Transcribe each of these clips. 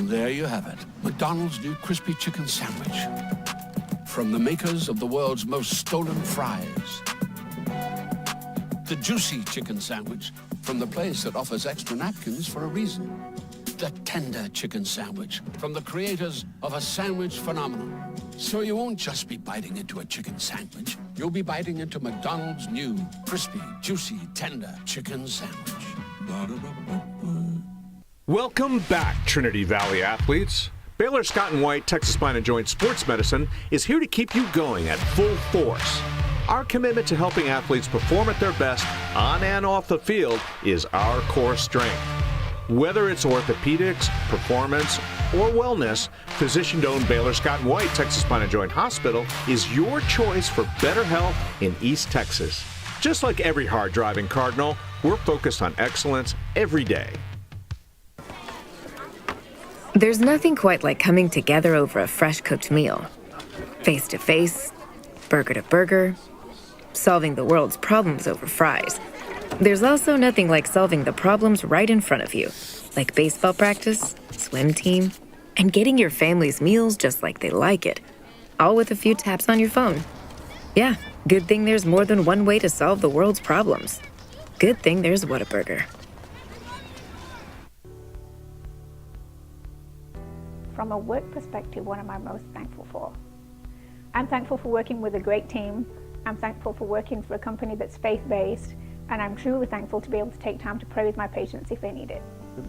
And there you have it, McDonald's new crispy chicken sandwich. From the makers of the world's most stolen fries. The juicy chicken sandwich from the place that offers extra napkins for a reason. The tender chicken sandwich from the creators of a sandwich phenomenon. So you won't just be biting into a chicken sandwich. You'll be biting into McDonald's new crispy, juicy, tender chicken sandwich. Ba-da-ba-ba-ba. Welcome back, Trinity Valley athletes. Baylor Scott & White Texas Spine and Joint Sports Medicine is here to keep you going at full force. Our commitment to helping athletes perform at their best on and off the field is our core strength. Whether it's orthopedics, performance, or wellness, physician-owned Baylor Scott & White Texas Spine and Joint Hospital is your choice for better health in East Texas. Just like every hard-driving Cardinal, we're focused on excellence every day. There's nothing quite like coming together over a fresh-cooked meal. Face-to-face, burger-to-burger, solving the world's problems over fries. There's also nothing like solving the problems right in front of you, like baseball practice, swim team, and getting your family's meals just like they like it, all with a few taps on your phone. Yeah, good thing there's more than one way to solve the world's problems. Good thing there's Whataburger. From a work perspective, what am I most thankful for? I'm thankful for working with a great team. I'm thankful for working for a company that's faith-based, and I'm truly thankful to be able to take time to pray with my patients if they need it.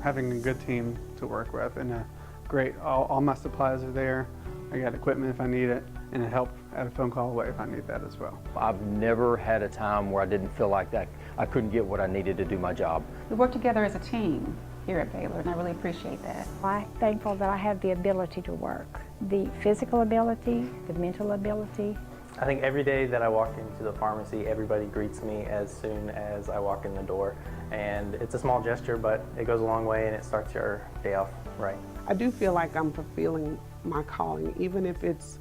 Having a good team to work with and a great, all my supplies are there. I got equipment if I need it, and a help at a phone call away if I need that as well. I've never had a time where I didn't feel like that I couldn't get what I needed to do my job. We work together as a team here at Baylor, and I really appreciate that. I'm thankful that I have the ability to work, the physical ability, the mental ability. I think every day that I walk into the pharmacy, everybody greets me as soon as I walk in the door. And it's a small gesture, but it goes a long way and it starts your day off right. I do feel like I'm fulfilling my calling, even if it's,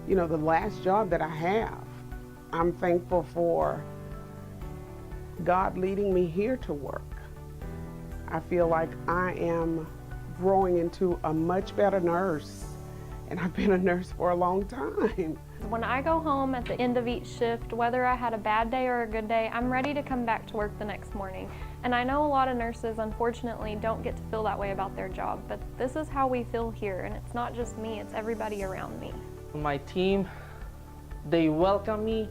the last job that I have. I'm thankful for God leading me here to work. I feel like I am growing into a much better nurse, and I've been a nurse for a long time. When I go home at the end of each shift, whether I had a bad day or a good day, I'm ready to come back to work the next morning. And I know a lot of nurses, unfortunately, don't get to feel that way about their job, but this is how we feel here, and it's not just me, it's everybody around me. My team, they welcome me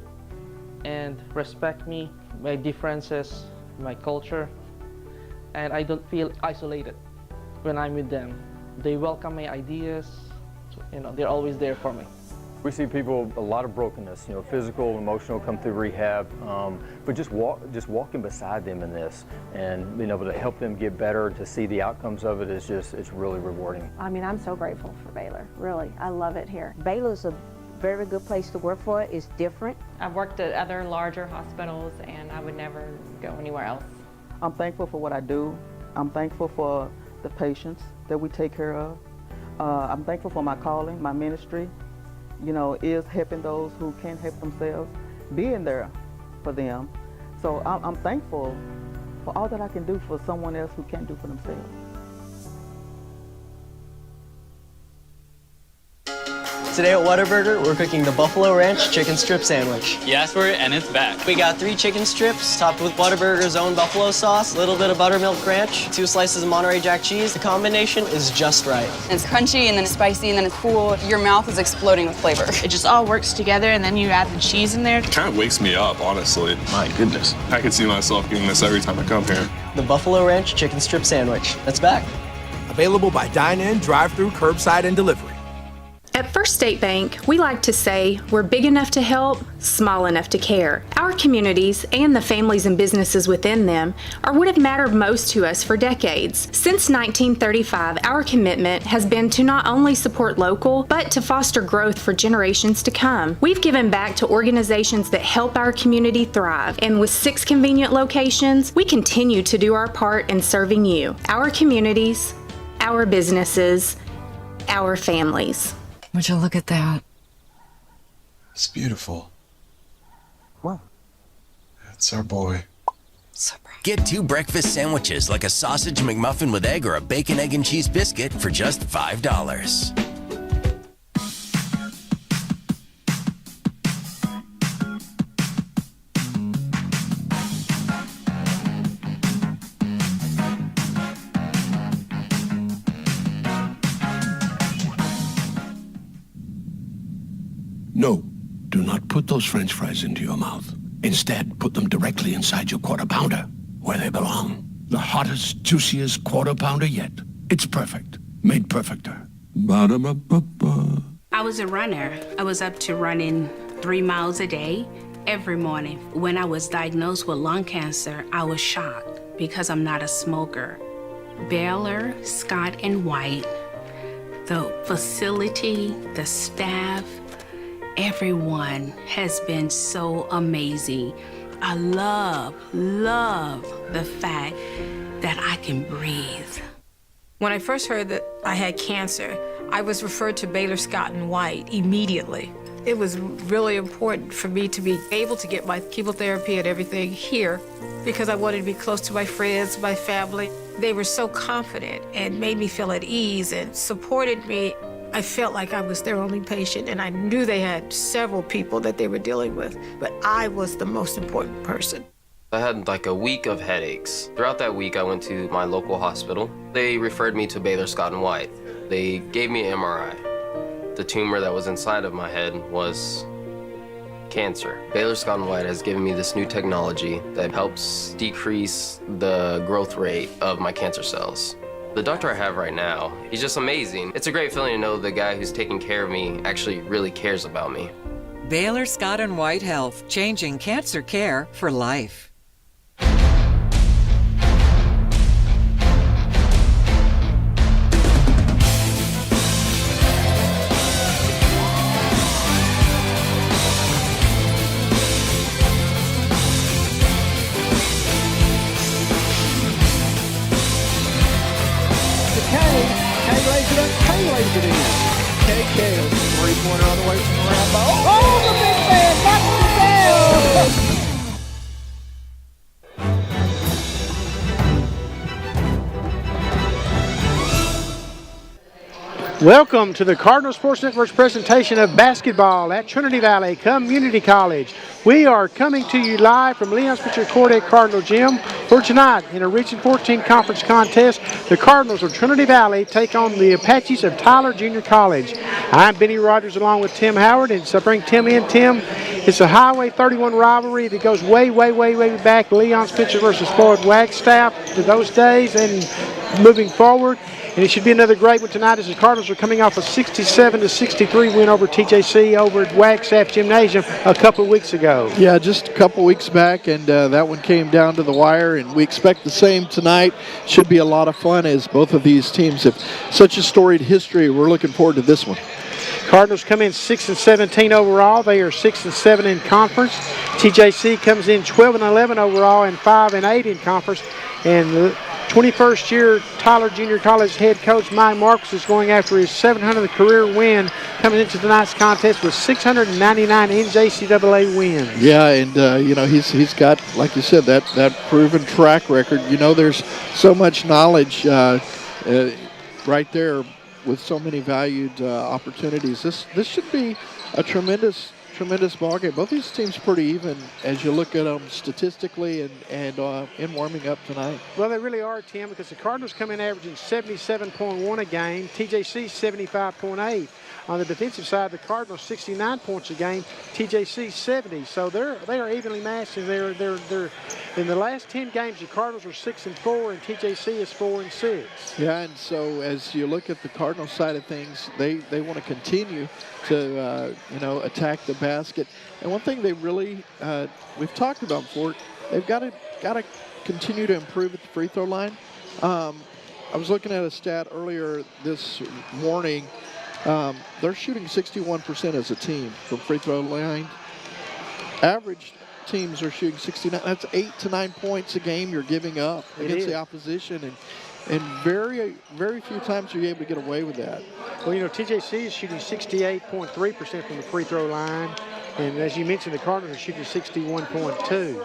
and respect me, my differences, my culture, and I don't feel isolated when I'm with them. They welcome my ideas, they're always there for me. We see people, a lot of brokenness, physical, emotional, come through rehab, but just walking beside them in this and being able to help them get better, to see the outcomes of it it's really rewarding. I mean, I'm so grateful for Baylor, really. I love it here. Baylor's a very good place to work for. It's different. I've worked at other larger hospitals and I would never go anywhere else. I'm thankful for what I do. I'm thankful for the patients that we take care of. I'm thankful for my calling, my ministry, is helping those who can't help themselves, being there for them. So I'm thankful for all that I can do for someone else who can't do for themselves. Today at Whataburger, we're cooking the Buffalo Ranch Chicken Strip Sandwich. You asked for it, and it's back. We got 3 chicken strips topped with Whataburger's own buffalo sauce, a little bit of buttermilk ranch, 2 slices of Monterey Jack cheese. The combination is just right. It's crunchy, and then it's spicy, and then it's cool. Your mouth is exploding with flavor. It just all works together, and then you add the cheese in there. It kind of wakes me up, honestly. My goodness. I could see myself getting this every time I come here. The Buffalo Ranch Chicken Strip Sandwich. That's back. Available by dine-in, drive-through, curbside, and delivery. At First State Bank, we like to say we're big enough to help, small enough to care. Our communities and the families and businesses within them are what have mattered most to us for decades. Since 1935, our commitment has been to not only support local, but to foster growth for generations to come. We've given back to organizations that help our community thrive, and with 6 convenient locations, we continue to do our part in serving you, our communities, our businesses, our families. Would you look at that? It's beautiful. What? It's our boy. Get 2 breakfast sandwiches like a sausage McMuffin with egg or a bacon, egg, and cheese biscuit for just $5. No, do not put those French fries into your mouth. Instead, put them directly inside your Quarter Pounder, where they belong. The hottest, juiciest Quarter Pounder yet. It's perfect. Made perfecter. Ba-da-ba-ba-ba. I was a runner. I was up to running 3 miles a day every morning. When I was diagnosed with lung cancer, I was shocked because I'm not a smoker. Baylor, Scott & White, the facility, the staff, everyone has been so amazing. I love the fact that I can breathe. When I first heard that I had cancer, I was referred to Baylor Scott & White immediately. It was really important for me to be able to get my chemotherapy and everything here because I wanted to be close to my friends, my family. They were so confident and made me feel at ease and supported me. I felt like I was their only patient, and I knew they had several people that they were dealing with, but I was the most important person. I had like a week of headaches. Throughout that week, I went to my local hospital. They referred me to Baylor Scott & White. They gave me an MRI. The tumor that was inside of my head was cancer. Baylor Scott & White has given me this new technology that helps decrease the growth rate of my cancer cells. The doctor I have right now, he's just amazing. It's a great feeling to know the guy who's taking care of me actually really cares about me. Baylor Scott & White Health, changing cancer care for life. Three-pointer on the way from around ball. Oh, the big man knocks it down! Welcome to the Cardinal Sports Network's presentation of basketball at Trinity Valley Community College. We are coming to you live from Leon Spitzer Court at Cardinal Gym for tonight in a Region 14 conference contest. The Cardinals of Trinity Valley take on the Apaches of Tyler Junior College. I'm Benny Rogers along with Tim Howard, and so I bring Tim in. Tim, it's a Highway 31 rivalry that goes way back. Leon Spitzer versus Floyd Wagstaff to those days and moving forward. And it should be another great one tonight as the Cardinals are coming off a 67-63 win over TJC over at Wagstaff Gymnasium a couple of weeks ago. Yeah, just a couple weeks back, and that one came down to the wire, and we expect the same tonight. Should be a lot of fun as both of these teams have such a storied history. We're looking forward to this one. Cardinals come in 6-17 overall. They are 6-7 in conference. TJC comes in 12-11 overall and 5-8 in conference. And the 21st year Tyler Junior College head coach Mike Marcus is going after his 700th career win, coming into tonight's contest with 699 NJCAA wins. Yeah, and you know, he's got, like you said, that proven track record. You know, there's so much knowledge right there with so many valued opportunities. This should be a tremendous ball game. Both these teams pretty even as you look at them statistically and in warming up tonight. Well, they really are, Tim, because the Cardinals come in averaging 77.1 a game, TJC 75.8. On the defensive side, the Cardinals 69 points a game, TJC 70. So they are evenly matched. And they're in the last 10 games, the Cardinals are 6-4 and TJC is 4-6. Yeah, and so as you look at the Cardinals side of things, they want to continue to attack the basket. And one thing they really we've talked about before, they've got to continue to improve at the free throw line. I was looking at a stat earlier this morning. They're shooting 61% as a team from free throw line. Average teams are shooting 69. That's 8 to 9 points a game you're giving up against the opposition, and very few times are you able to get away with that. Well, you know, TJC is shooting 68.3% from the free throw line, and as you mentioned, the Cardinals are shooting 61.2.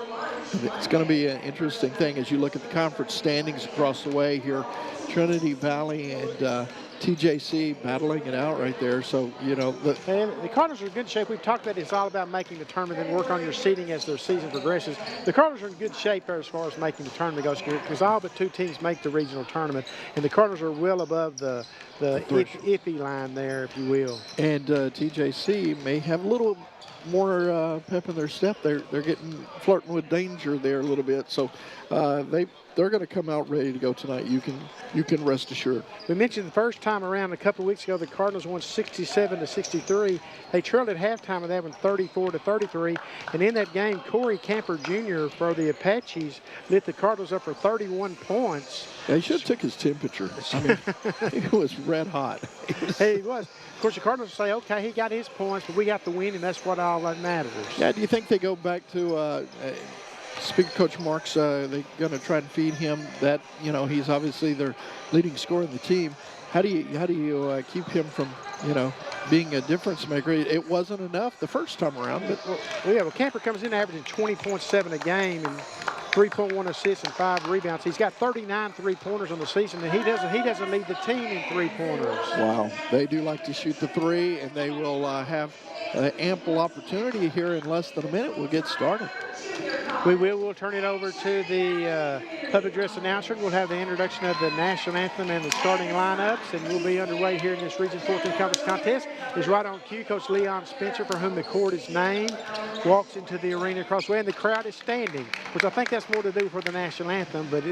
It's going to be an interesting thing as you look at the conference standings across the way here. Trinity Valley and TJC battling it out right there. So, you know. The Cardinals are in good shape. We've talked about it's all about making the tournament and work on your seeding as their season progresses. The Cardinals are in good shape as far as making the tournament goes because all but 2 teams make the regional tournament. And the Cardinals are well above the iffy line there, if you will. And TJC may have a little more pep in their step. They're flirting with danger there a little bit. So they're going to come out ready to go tonight. You can rest assured. We mentioned the first time around a couple of weeks ago, the Cardinals won 67-63. They trailed at halftime of that one 34-33. And in that game, Corey Camper Jr. for the Apaches lit the Cardinals up for 31 points. Yeah, he should have took his temperature. I mean, it was red hot. He was. Of course, the Cardinals say, okay, he got his points, but we got the win, and that's what all that matters. Yeah, do you think they go back to Speaker Coach Marks, they're going to try and feed him that, you know, he's obviously their leading scorer in the team. How do you keep him from, you know, being a difference maker? It wasn't enough the first time around. But Camper comes in averaging 20.7 a game and 3.1 assists and 5 rebounds. He's got 39 3-pointers on the season, and he doesn't lead the team in 3-pointers. Wow, they do like to shoot the 3, and they will have ample opportunity here in less than a minute. We'll get started. We'll turn it over to the public address announcer. We'll have the introduction of the national anthem and the starting lineups, and we'll be underway here in this Region 14 Conference contest. Is right on cue. Coach Leon Spencer, for whom the court is named, walks into the arena across the way, and the crowd is standing, which I think that's more to do for the national anthem, but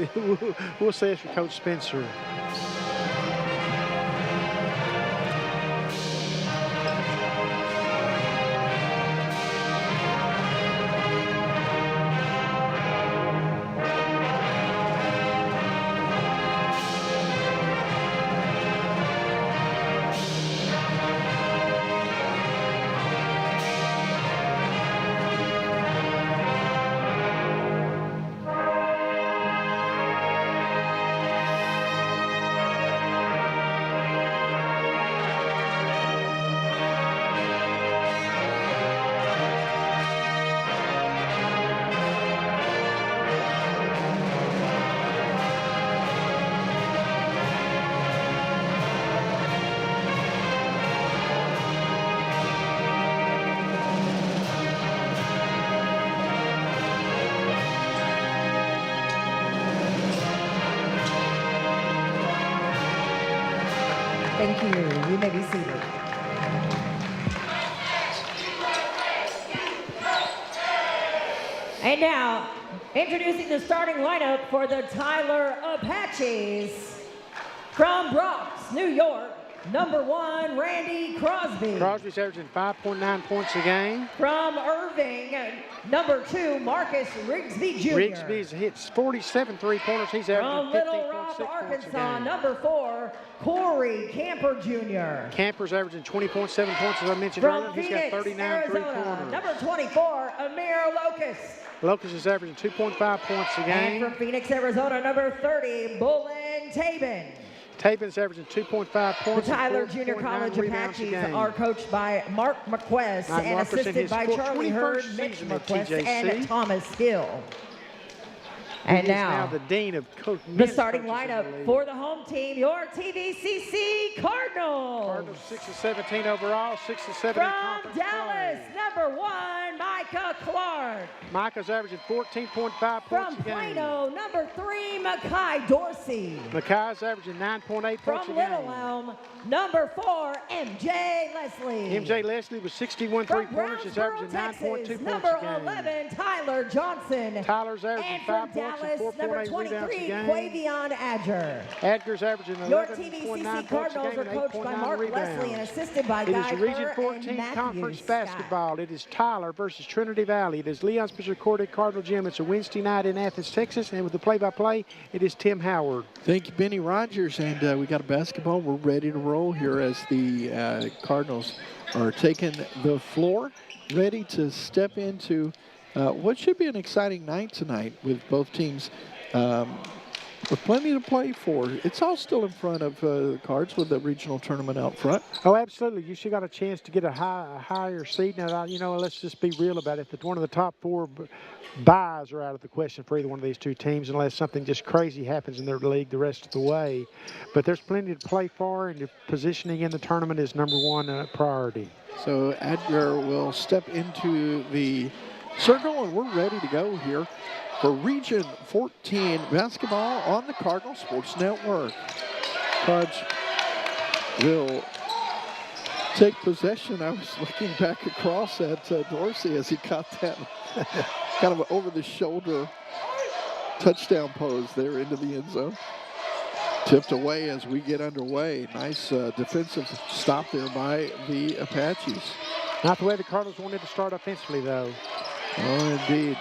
we'll say it's for Coach Spencer. Thank you. You may be seated. And now, introducing the starting lineup for the Tyler Apaches. From Bronx, New York, #1, Randy Crosby. Crosby's averaging 5.9 points a game. From Irving, #2, Marcus Rigsby Jr. Rigsby's hits 47 3-pointers. He's averaging 15.6 points a game. From Little Rock, Arkansas, #4, Corey Camper Jr. Camper's averaging 20.7 points, as I mentioned earlier. From He's got Phoenix, 39 Arizona, three-pointers. #24, Amir Locust. Locust is averaging 2.5 points a game. And from Phoenix, Arizona, #30, Bullen Tabin. Tabin's averaging 2.5 points. The Tyler Junior College Apaches are coached by Mark McQuest and assisted by Charlie Hurd, Mitch McQuest, and Thomas Hill. And now the dean of the starting lineup for the home team, your TVCC Cardinals. Cardinals 6-17 overall, 6-17 from conference Dallas, #1, Micah Clark. Micah's averaging 14.5 points From a game. Plano, #3, Makai Dorsey. Makai's averaging 9.8 points a From game. Little Elm, #4, MJ Leslie. MJ Leslie with 61 three-pointers. He's averaging 9.2 points a game. #11, Tyler Johnson. Tyler's averaging And 5 from points and Dallas, 4.8 rebounds a #23, game. Quavion Adger. Adger's averaging Your 11.9 TVCC points a Cardinals game are and coached by 8.9 Mark rebounds. Leslie and assisted by It Guy is Region Kerr 14 and Matthew Conference Scott. basketball. It is Tyler versus Trinity Valley. It is Leon Spencer Court at Cardinal Gym. It's a Wednesday night in Athens, Texas. And with the play-by-play, it is Tim Howard. Thank you, Benny Rogers. And we got a basketball. We're ready to roll here as the Cardinals are taking the floor, ready to step into what should be an exciting night tonight with both teams with plenty to play for. It's all still in front of the Cards with the regional tournament out front. Oh, absolutely. You should got a chance to get a higher seed. Now, let's just be real about it. That one of the top 4 buys are out of the question for either one of these two teams unless something just crazy happens in their league the rest of the way. But there's plenty to play for, and your positioning in the tournament is number 1 priority. So Edgar will step into the circle, and we're ready to go here for Region 14 basketball on the Cardinal Sports Network. Cards will take possession. I was looking back across at Dorsey as he caught that kind of over-the-shoulder touchdown pose there into the end zone. Tipped away as we get underway. Nice defensive stop there by the Apaches. Not the way the Cardinals wanted to start offensively, though. Oh, indeed.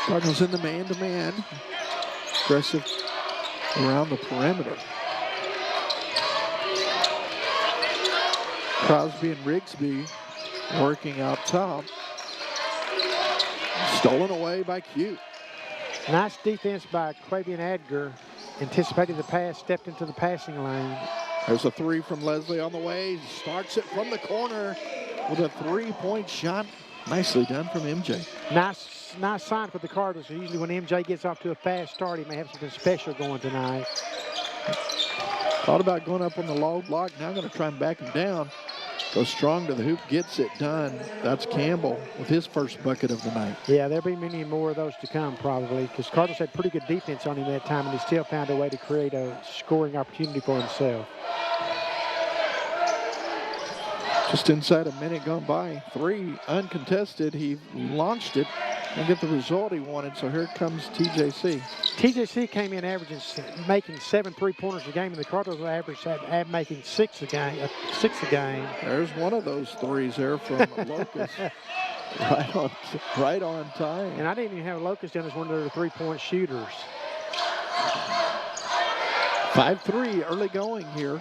Cardinals in the man-to-man. Aggressive around the perimeter. Crosby and Rigsby working out top. Stolen away by Q. Nice defense by Quavian Edgar. Anticipated the pass, stepped into the passing lane. There's a 3 from Leslie on the way. Starts it from the corner with a 3-point shot. Nicely done from MJ. Nice sign for the Cardinals. Usually when MJ gets off to a fast start, he may have something special going tonight. Thought about going up on the low block. Now going to try and back him down. Goes strong to the hoop, gets it done. That's Campbell with his first bucket of the night. Yeah, there'll be many more of those to come probably because Cardinals had pretty good defense on him that time, and he still found a way to create a scoring opportunity for himself. Just inside a minute gone by. 3 uncontested. He launched it and get the result he wanted. So here comes TJC. TJC came in averaging making 7 3-pointers a game, and the Cardinals averaged making 6 a game. There's one of those threes there from Locust. Right on time. And I didn't even have Locust down as one of their 3-point shooters. 5-3 early going here.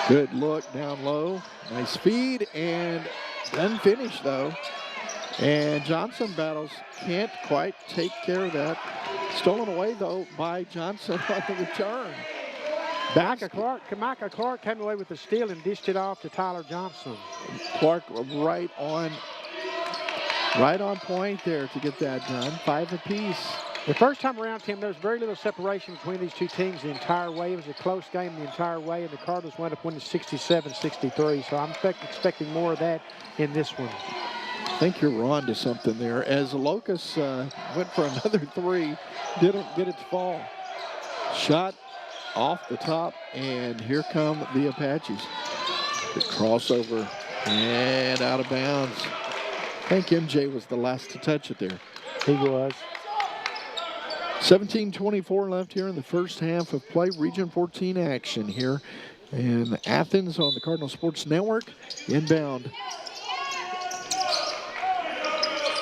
Good look down low. Nice feed and unfinished though. And Johnson battles, can't quite take care of that. Stolen away though by Johnson on the return. Micah Clark came away with the steal and dished it off to Tyler Johnson. Clark right on point there to get that done. 5 apiece. The first time around, Tim, there was very little separation between these two teams the entire way. It was a close game the entire way, and the Cardinals wound up winning 67-63. So I'm expecting more of that in this one. I think you're on to something there. As Locust went for another 3, didn't get it to fall. Shot off the top, and here come the Apaches. Good crossover and out of bounds. I think MJ was the last to touch it there. He was. 17:24 left here in the first half of play. Region 14 action here in Athens on the Cardinal Sports Network. Inbound.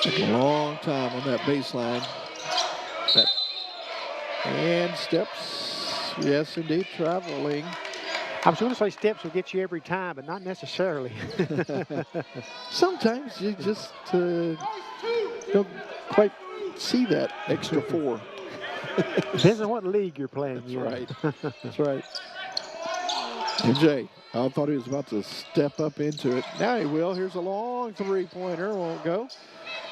Took a long time on that baseline. And steps. Yes, indeed, traveling. I was going to say steps will get you every time, but not necessarily. Sometimes you just don't quite see that extra 4. Depends on what league you're playing. That's right. That's right. MJ, I thought he was about to step up into it. Now he will. Here's a long 3-pointer. Won't go.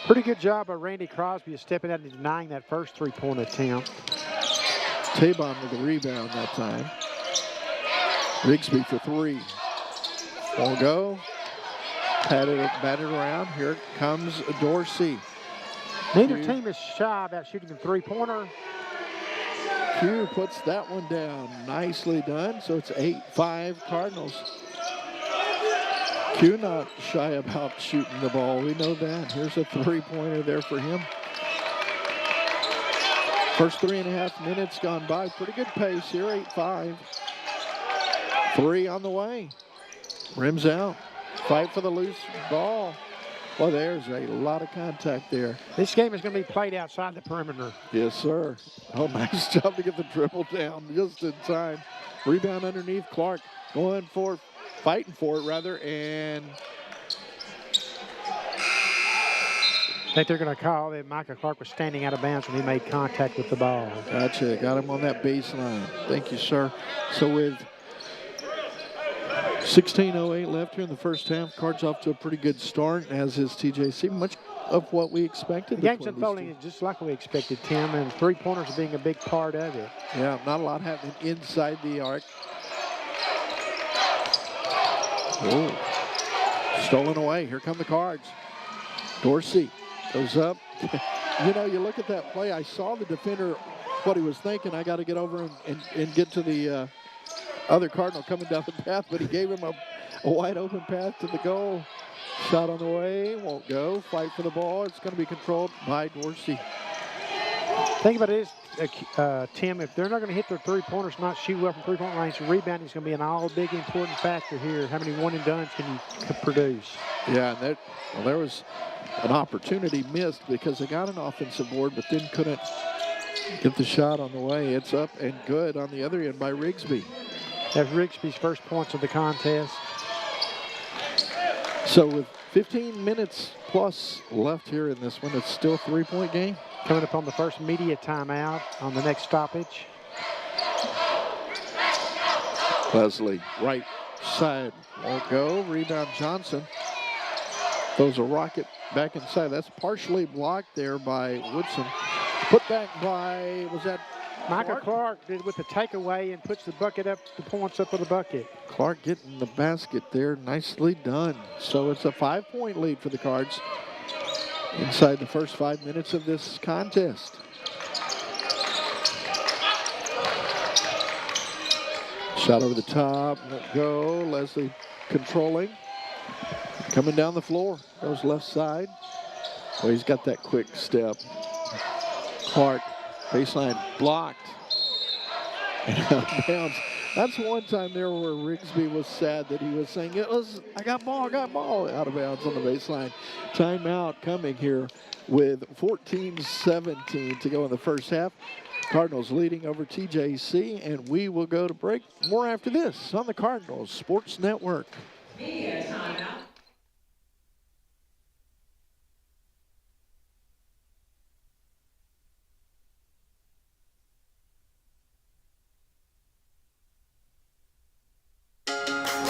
Pretty good job by Randy Crosby of stepping out and denying that first 3-point attempt. Tabon with the rebound that time. Rigsby for 3. Won't go. Batted around. Here comes Dorsey. Neither team is shy about shooting a 3-pointer. Q puts that one down. Nicely done. So it's 8-5 Cardinals. Q not shy about shooting the ball. We know that. Here's a 3-pointer there for him. First 3.5 minutes gone by. Pretty good pace here. 8-5. 3 on the way. Rims out. Fight for the loose ball. Well, there's a lot of contact there. This game is going to be played outside the perimeter. Yes, sir. Oh, nice job to get the dribble down just in time. Rebound underneath. Clark fighting for it rather, and I think they're going to call that Micah Clark was standing out of bounds when he made contact with the ball. Gotcha. Got him on that baseline. Thank you, sir. So with 16:08 left here in the first half, Cards off to a pretty good start, as is TJC. Much of what we expected. The game's unfolding just like we expected, Tim, and three-pointers are being a big part of it. Yeah, not a lot happening inside the arc. Oh, stolen away. Here come the Cards. Dorsey goes up. You know, you look at that play. I saw the defender, what he was thinking. I got to get over and get to the other Cardinal coming down the path, but he gave him a wide open path to the goal. Shot on the way, won't go. Fight for the ball. It's going to be controlled by Dorsey. Think about it, Tim, if they're not going to hit their three-pointers, not shoot well from three-point range, the rebounding is going to be an all-big important factor here. How many one-and-dones can you produce? Yeah, and there was an opportunity missed because they got an offensive board, but then couldn't get the shot on the way. It's up and good on the other end by Rigsby. That's Rigsby's first points of the contest. So with 15 minutes plus left here in this one, it's still a three-point game. Coming up on the first media timeout on the next stoppage. Leslie, right side, won't go. Rebound Johnson. Throws a rocket back inside. That's partially blocked there by Woodson. Put back by, was that Micah Clark did with the takeaway and puts the bucket up, the points up with the bucket. Clark getting the basket there. Nicely done. So it's a 5-point lead for the Cards inside the first 5 minutes of this contest. Shot over the top, won't go. Leslie controlling. Coming down the floor, goes left side. Well, he's got that quick step. Clark, baseline blocked. And out of bounds. That's one time there where Rigsby was sad that he was saying, I got ball, out of bounds on the baseline. Timeout coming here with 14-17 to go in the first half. Cardinals leading over TJC, and we will go to break. More after this on the Cardinals Sports Network. Media timeout.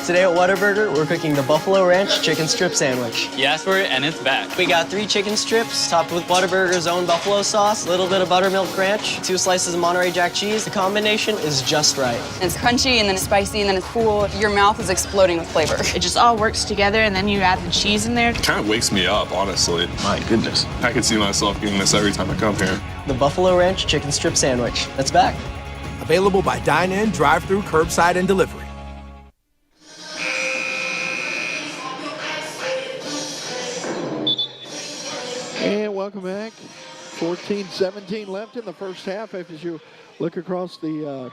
Today at Whataburger, we're cooking the Buffalo Ranch Chicken Strip Sandwich. You asked for it, and it's back. We got 3 chicken strips, topped with Whataburger's own buffalo sauce, a little bit of buttermilk ranch, 2 slices of Monterey Jack cheese. The combination is just right. It's crunchy, and then it's spicy, and then it's full. Your mouth is exploding with flavor. It just all works together, and then you add the cheese in there. It kind of wakes me up, honestly. My goodness. I could see myself getting this every time I come here. The Buffalo Ranch Chicken Strip Sandwich. That's back. Available by dine-in, drive-through, curbside, and delivery. And welcome back. 14-17 left in the first half. As you look across the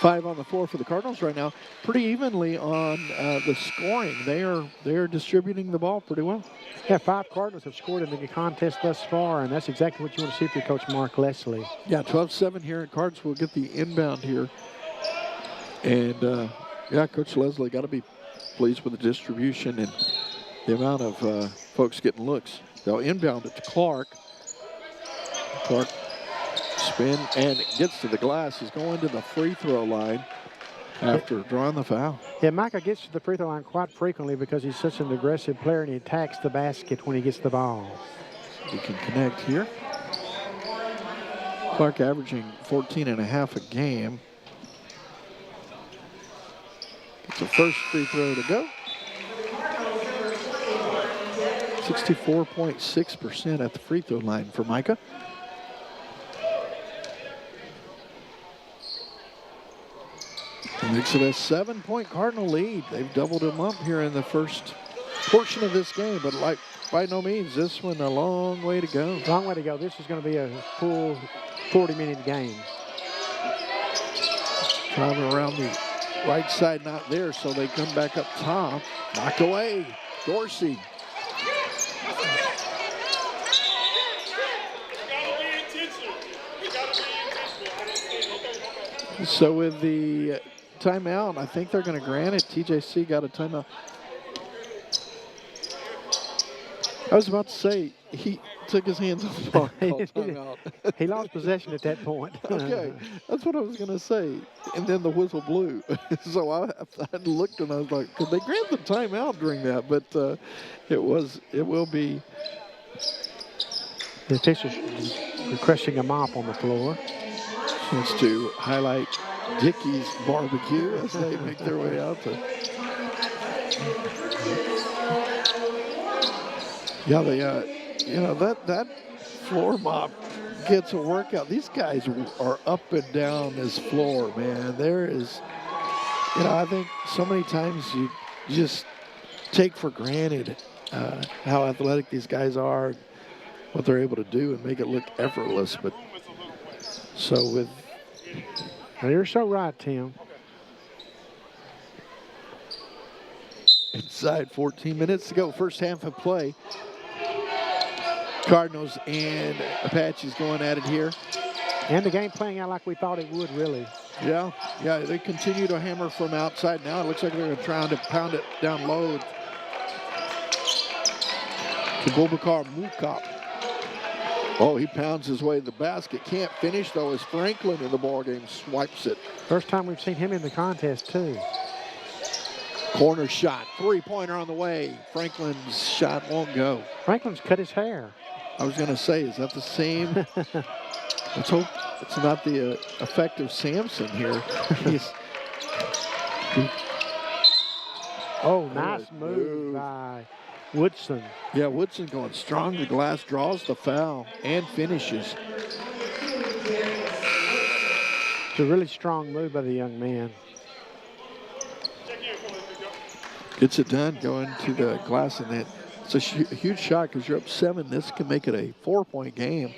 5 on the floor for the Cardinals right now, pretty evenly on the scoring. They are distributing the ball pretty well. Yeah, 5 Cardinals have scored in the contest thus far, and that's exactly what you want to see for your coach, Mark Leslie. Yeah, 12-7 here, and Cards will get the inbound here. And, yeah, Coach Leslie got to be pleased with the distribution and the amount of folks getting looks. They'll inbound it to Clark. Clark spin and gets to the glass. He's going to the free throw line after drawing the foul. Yeah, Micah gets to the free throw line quite frequently because he's such an aggressive player and he attacks the basket when he gets the ball. He can connect here. Clark averaging 14.5 a game. It's the first free throw to go. 64.6% at the free throw line for Micah. It makes it a 7-point Cardinal lead. They've doubled them up here in the first portion of this game, but like by no means, this one a long way to go. Long way to go. This is going to be a full 40-minute game. Driving around the right side, not there, so they come back up top. Knocked away. Dorsey. So with the timeout, I think they're going to grant it. TJC got a timeout. I was about to say, he took his hands off the ball. Called timeout. He lost possession at that point. Okay, that's what I was going to say. And then the whistle blew. So I looked and I was like, because they grabbed the timeout during that, but it will be. The officials requesting a mop on the floor. Chance to highlight Dickey's barbecue as they make their way out to. Yeah, that floor mop gets a workout. These guys are up and down this floor, man. There is, I think so many times you just take for granted how athletic these guys are, what they're able to do, and make it look effortless. But so with. Well, you're so right, Tim. Inside 14 minutes to go, first half of play. Cardinals and Apaches going at it here. And the game playing out like we thought it would, really. Yeah, they continue to hammer from outside now. It looks like they're trying to pound it down low to Boubacar Moukop. Oh, he pounds his way to the basket. Can't finish, though, as Franklin in the ballgame swipes it. First time we've seen him in the contest, too. Corner shot, three-pointer on the way. Franklin's shot won't go. Franklin's cut his hair. I was going to say, is that the same? Let's hope it's not the effect of Samson here. Oh, nice move by Woodson. Yeah, Woodson going strong to glass, draws the foul, and finishes. It's a really strong move by the young man. Gets it done, going to the glass, and it's a huge shot because you're up 7. This can make it a 4-point game.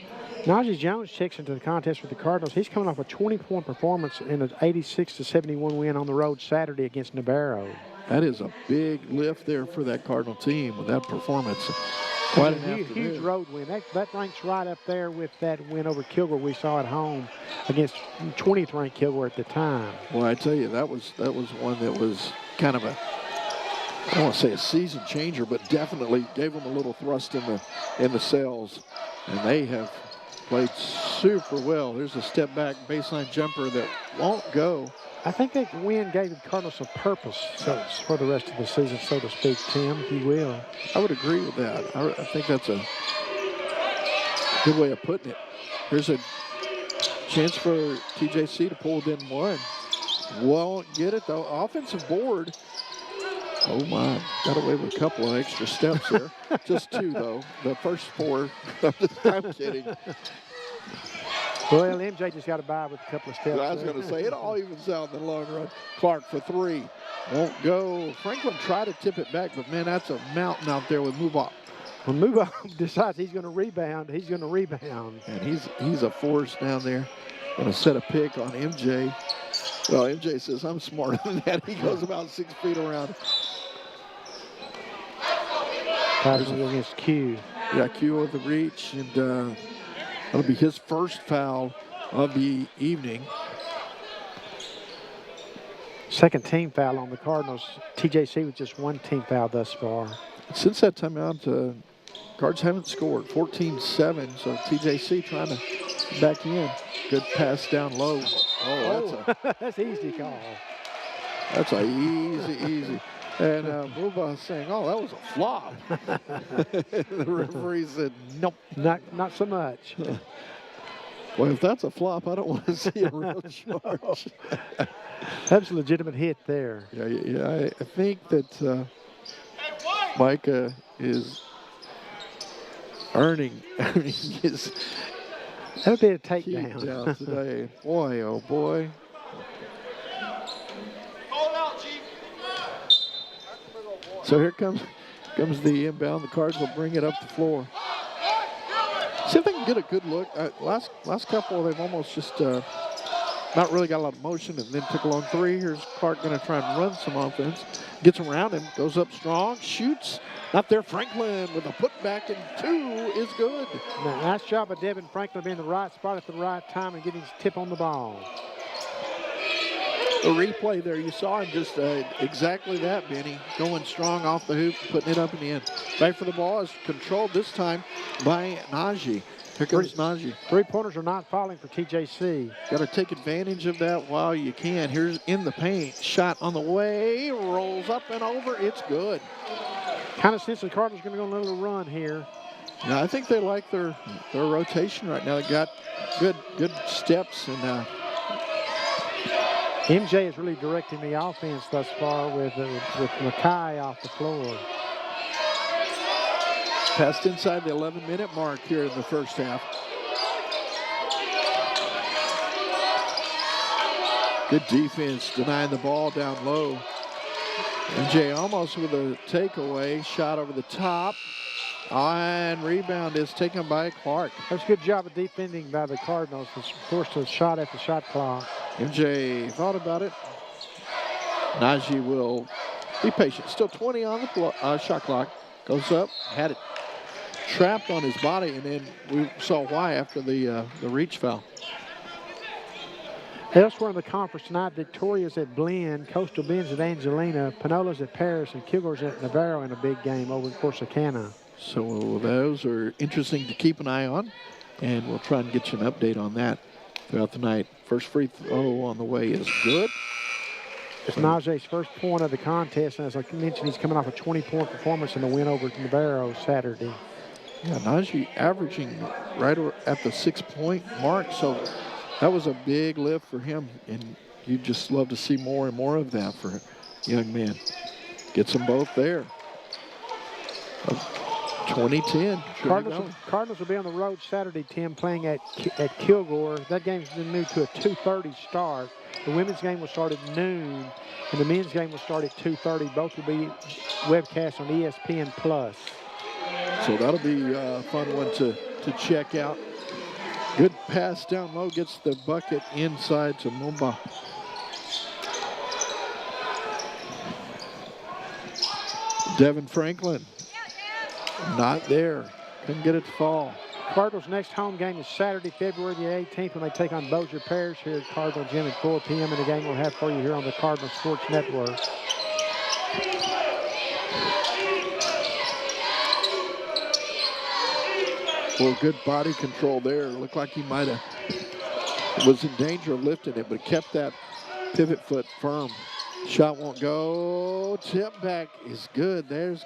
Najee Jones checks into the contest with the Cardinals. He's coming off a 20-point performance in an 86-71 win on the road Saturday against Navarro. That is a big lift there for that Cardinal team with that performance. Quite a huge road win. That ranks right up there with that win over Kilgore we saw at home against 20th ranked Kilgore at the time. Well, I tell you, that was one that was kind of I don't want to say a season changer, but definitely gave them a little thrust in the sails, and they have played super well. There's a step back baseline jumper that won't go. I think that win gave the Cardinals a purpose for the rest of the season, so to speak, Tim, if you will. I would agree with that. I think that's a good way of putting it. Here's a chance for TJC to pull within 1. Won't get it, though. Offensive board. Oh, my. Got away with a couple of extra steps there. Just 2, though. The first 4. I'm kidding. Well, MJ just got to buy with a couple of steps. I was going to say, it all evens out in the long run. Clark for 3. Won't go. Franklin tried to tip it back, but, man, that's a mountain out there with Mubop. When Mubop decides he's going to rebound, he's going to rebound. And he's a force down there. Going to set a pick on MJ. Well, MJ says, I'm smarter than that. He goes about 6 feet around. Against Q. Yeah, Q with the reach, and that'll be his first foul of the evening. Second team foul on the Cardinals. TJC with just 1 team foul thus far. Since that timeout, Cards haven't scored. 14-7, so TJC trying to back in. Good pass down low. Oh, that's an easy call. That's a easy. And Buba saying, oh, that was a flop. The referee said, nope. Not so much. Well, if that's a flop, I don't want to see a real charge. That's a legitimate hit there. Yeah. I think that Micah is earning his that'll be a takedown down today. Boy, oh boy. So here comes the inbound. The Cards will bring it up the floor. See if they can get a good look. Last couple, they've almost just not really got a lot of motion and then took a long 3. Here's Clark going to try and run some offense. Gets around him, goes up strong, shoots. Not there. Franklin with a putback, and 2 is good. Nice job of Devin Franklin being in the right spot at the right time and getting his tip on the ball. a replay there. You saw him just exactly that, Benny. Going strong off the hoop, putting it up in the end. Back for the ball is controlled this time by Najee. Here comes Najee. Three-pointers are not falling for TJC. Got to take advantage of that while you can. Here's in the paint. Shot on the way. Rolls up and over. It's good. Kind of sense the Cardinals going to go on a little run here. Yeah, I think they like their rotation right now. They got good steps. And MJ is really directing the offense thus far with Mackay off the floor. Passed inside the 11-minute mark here in the first half. Good defense denying the ball down low. MJ almost with a takeaway. Shot over the top. And rebound is taken by Clark. That's a good job of defending by the Cardinals. It's forced a shot at the shot clock. MJ thought about it. Najee will be patient. Still 20 on the shot clock. Goes up, had it trapped on his body, and then we saw why after the reach foul. Elsewhere in the conference tonight, Victoria's at Blinn, Coastal Bend's at Angelina, Pinola's at Paris, and Kilgore's at Navarro in a big game over in Corsicana. So those are interesting to keep an eye on, and we'll try and get you an update on that throughout the night. First free throw on the way is good. It's Najee's first point of the contest, and as I mentioned, he's coming off a 20-point performance in the win over Navarro Saturday. Yeah, Najee averaging right at the 6-point mark, so that was a big lift for him, and you just love to see more and more of that for a young man. Gets them both there. 2010. Cardinals will be on the road Saturday, Tim, playing at Kilgore. That game's been moved to a 2:30 start. The women's game will start at noon, and the men's game will start at 2:30. Both will be webcast on ESPN+. So that'll be a fun one to check out. Good pass down low, gets the bucket inside to Mumba. Devin Franklin, not there. Couldn't get it to fall. Cardinals' next home game is Saturday, February the 18th, when they take on Bossier Parish here at Cardinal Gym at 4 p.m. And the game we'll have for you here on the Cardinal Sports Network. Well, good body control there. Looked like he might have was in danger of lifting it, but kept that pivot foot firm. Shot won't go. Tip back is good. There's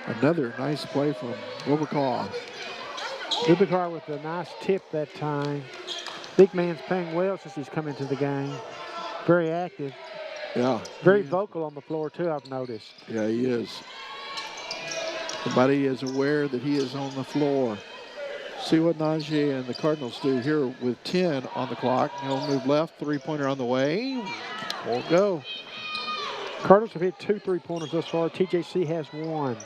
another nice play from Boubacar. Boubacar with a nice tip that time. Big man's playing well since he's come into the game. Very active. Yeah. Very vocal on the floor, too, I've noticed. Yeah, he is. Everybody is aware that he is on the floor. See what Najee and the Cardinals do here with 10 on the clock. He'll move left, three-pointer on the way. Won't go. Cardinals have hit 2 3-pointers thus far. TJC has 1.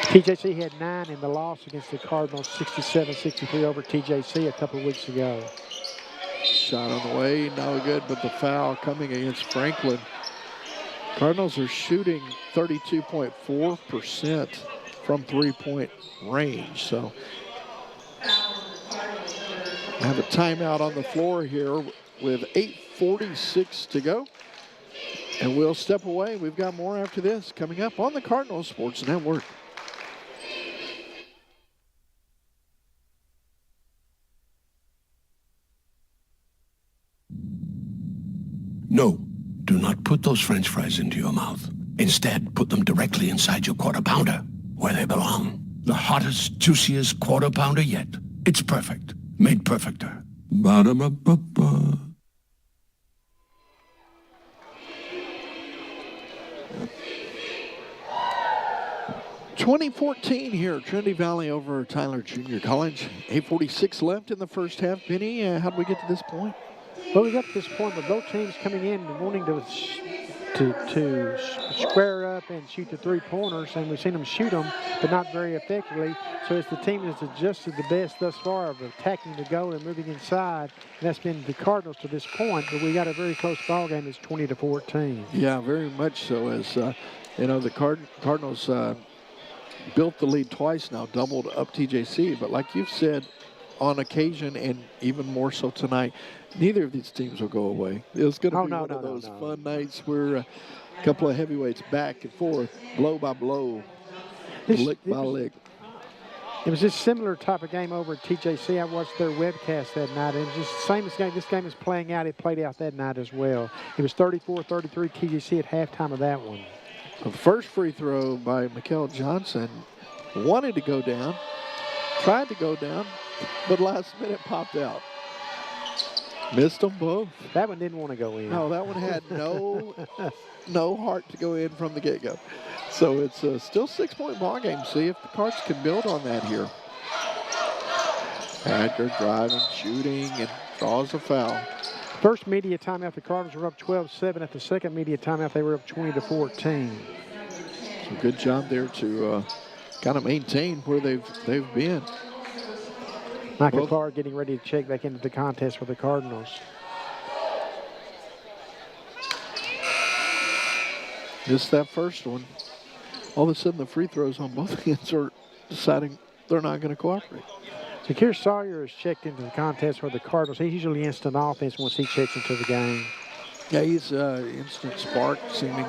TJC had 9 in the loss against the Cardinals, 67-63 over TJC a couple of weeks ago. Shot on the way, no good, but the foul coming against Franklin. Cardinals are shooting 32.4% from three-point range. So I have a timeout on the floor here with 8:46 to go. And we'll step away. We've got more after this coming up on the Cardinal Sports Network. No, do not put those French fries into your mouth. Instead, put them directly inside your Quarter Pounder, where they belong. The hottest, juiciest Quarter Pounder yet. It's perfect. Made perfecter. Ba-da-ba-ba-ba. 2014 here, Trinity Valley over Tyler Junior College. 8:46 left in the first half. Benny, how did we get to this point? Well, we got to this point with both teams coming in and wanting to square up and shoot the 3-pointers, and we've seen them shoot them, but not very effectively. So it's the team that's adjusted the best thus far of attacking the goal and moving inside, and that's been the Cardinals to this point. But we got a very close ball game. It's 20-14. Yeah, very much so. As you know, the Cardinals built the lead twice now, doubled up TJC. But like you've said, on occasion, and even more so tonight. Neither of these teams will go away. It's going to be one of those fun nights where a couple of heavyweights back and forth, blow by blow, lick by lick. It was just similar type of game over at TJC. I watched their webcast that night. It was just the same as game. This game is playing out. It played out that night as well. It was 34-33 TJC at halftime of that one. The first free throw by Mikel Johnson wanted to go down, tried to go down, but last minute popped out. Missed them both. That one didn't want to go in. No, that one had no heart to go in from the get-go. So it's still 6-point ball game. See if the Cards can build on that here. Edgar driving, shooting, and draws a foul. First media timeout, the Cardinals were up 12-7. At the second media timeout, they were up 20-14. So good job there to kind of maintain where they've been. Michael Clark getting ready to check back into the contest for the Cardinals. Missed that first one. All of a sudden, the free throws on both ends are deciding they're not going to cooperate. Zakir Sawyer has checked into the contest for the Cardinals. He's usually instant offense once he checks into the game. Yeah, he's instant spark seeming.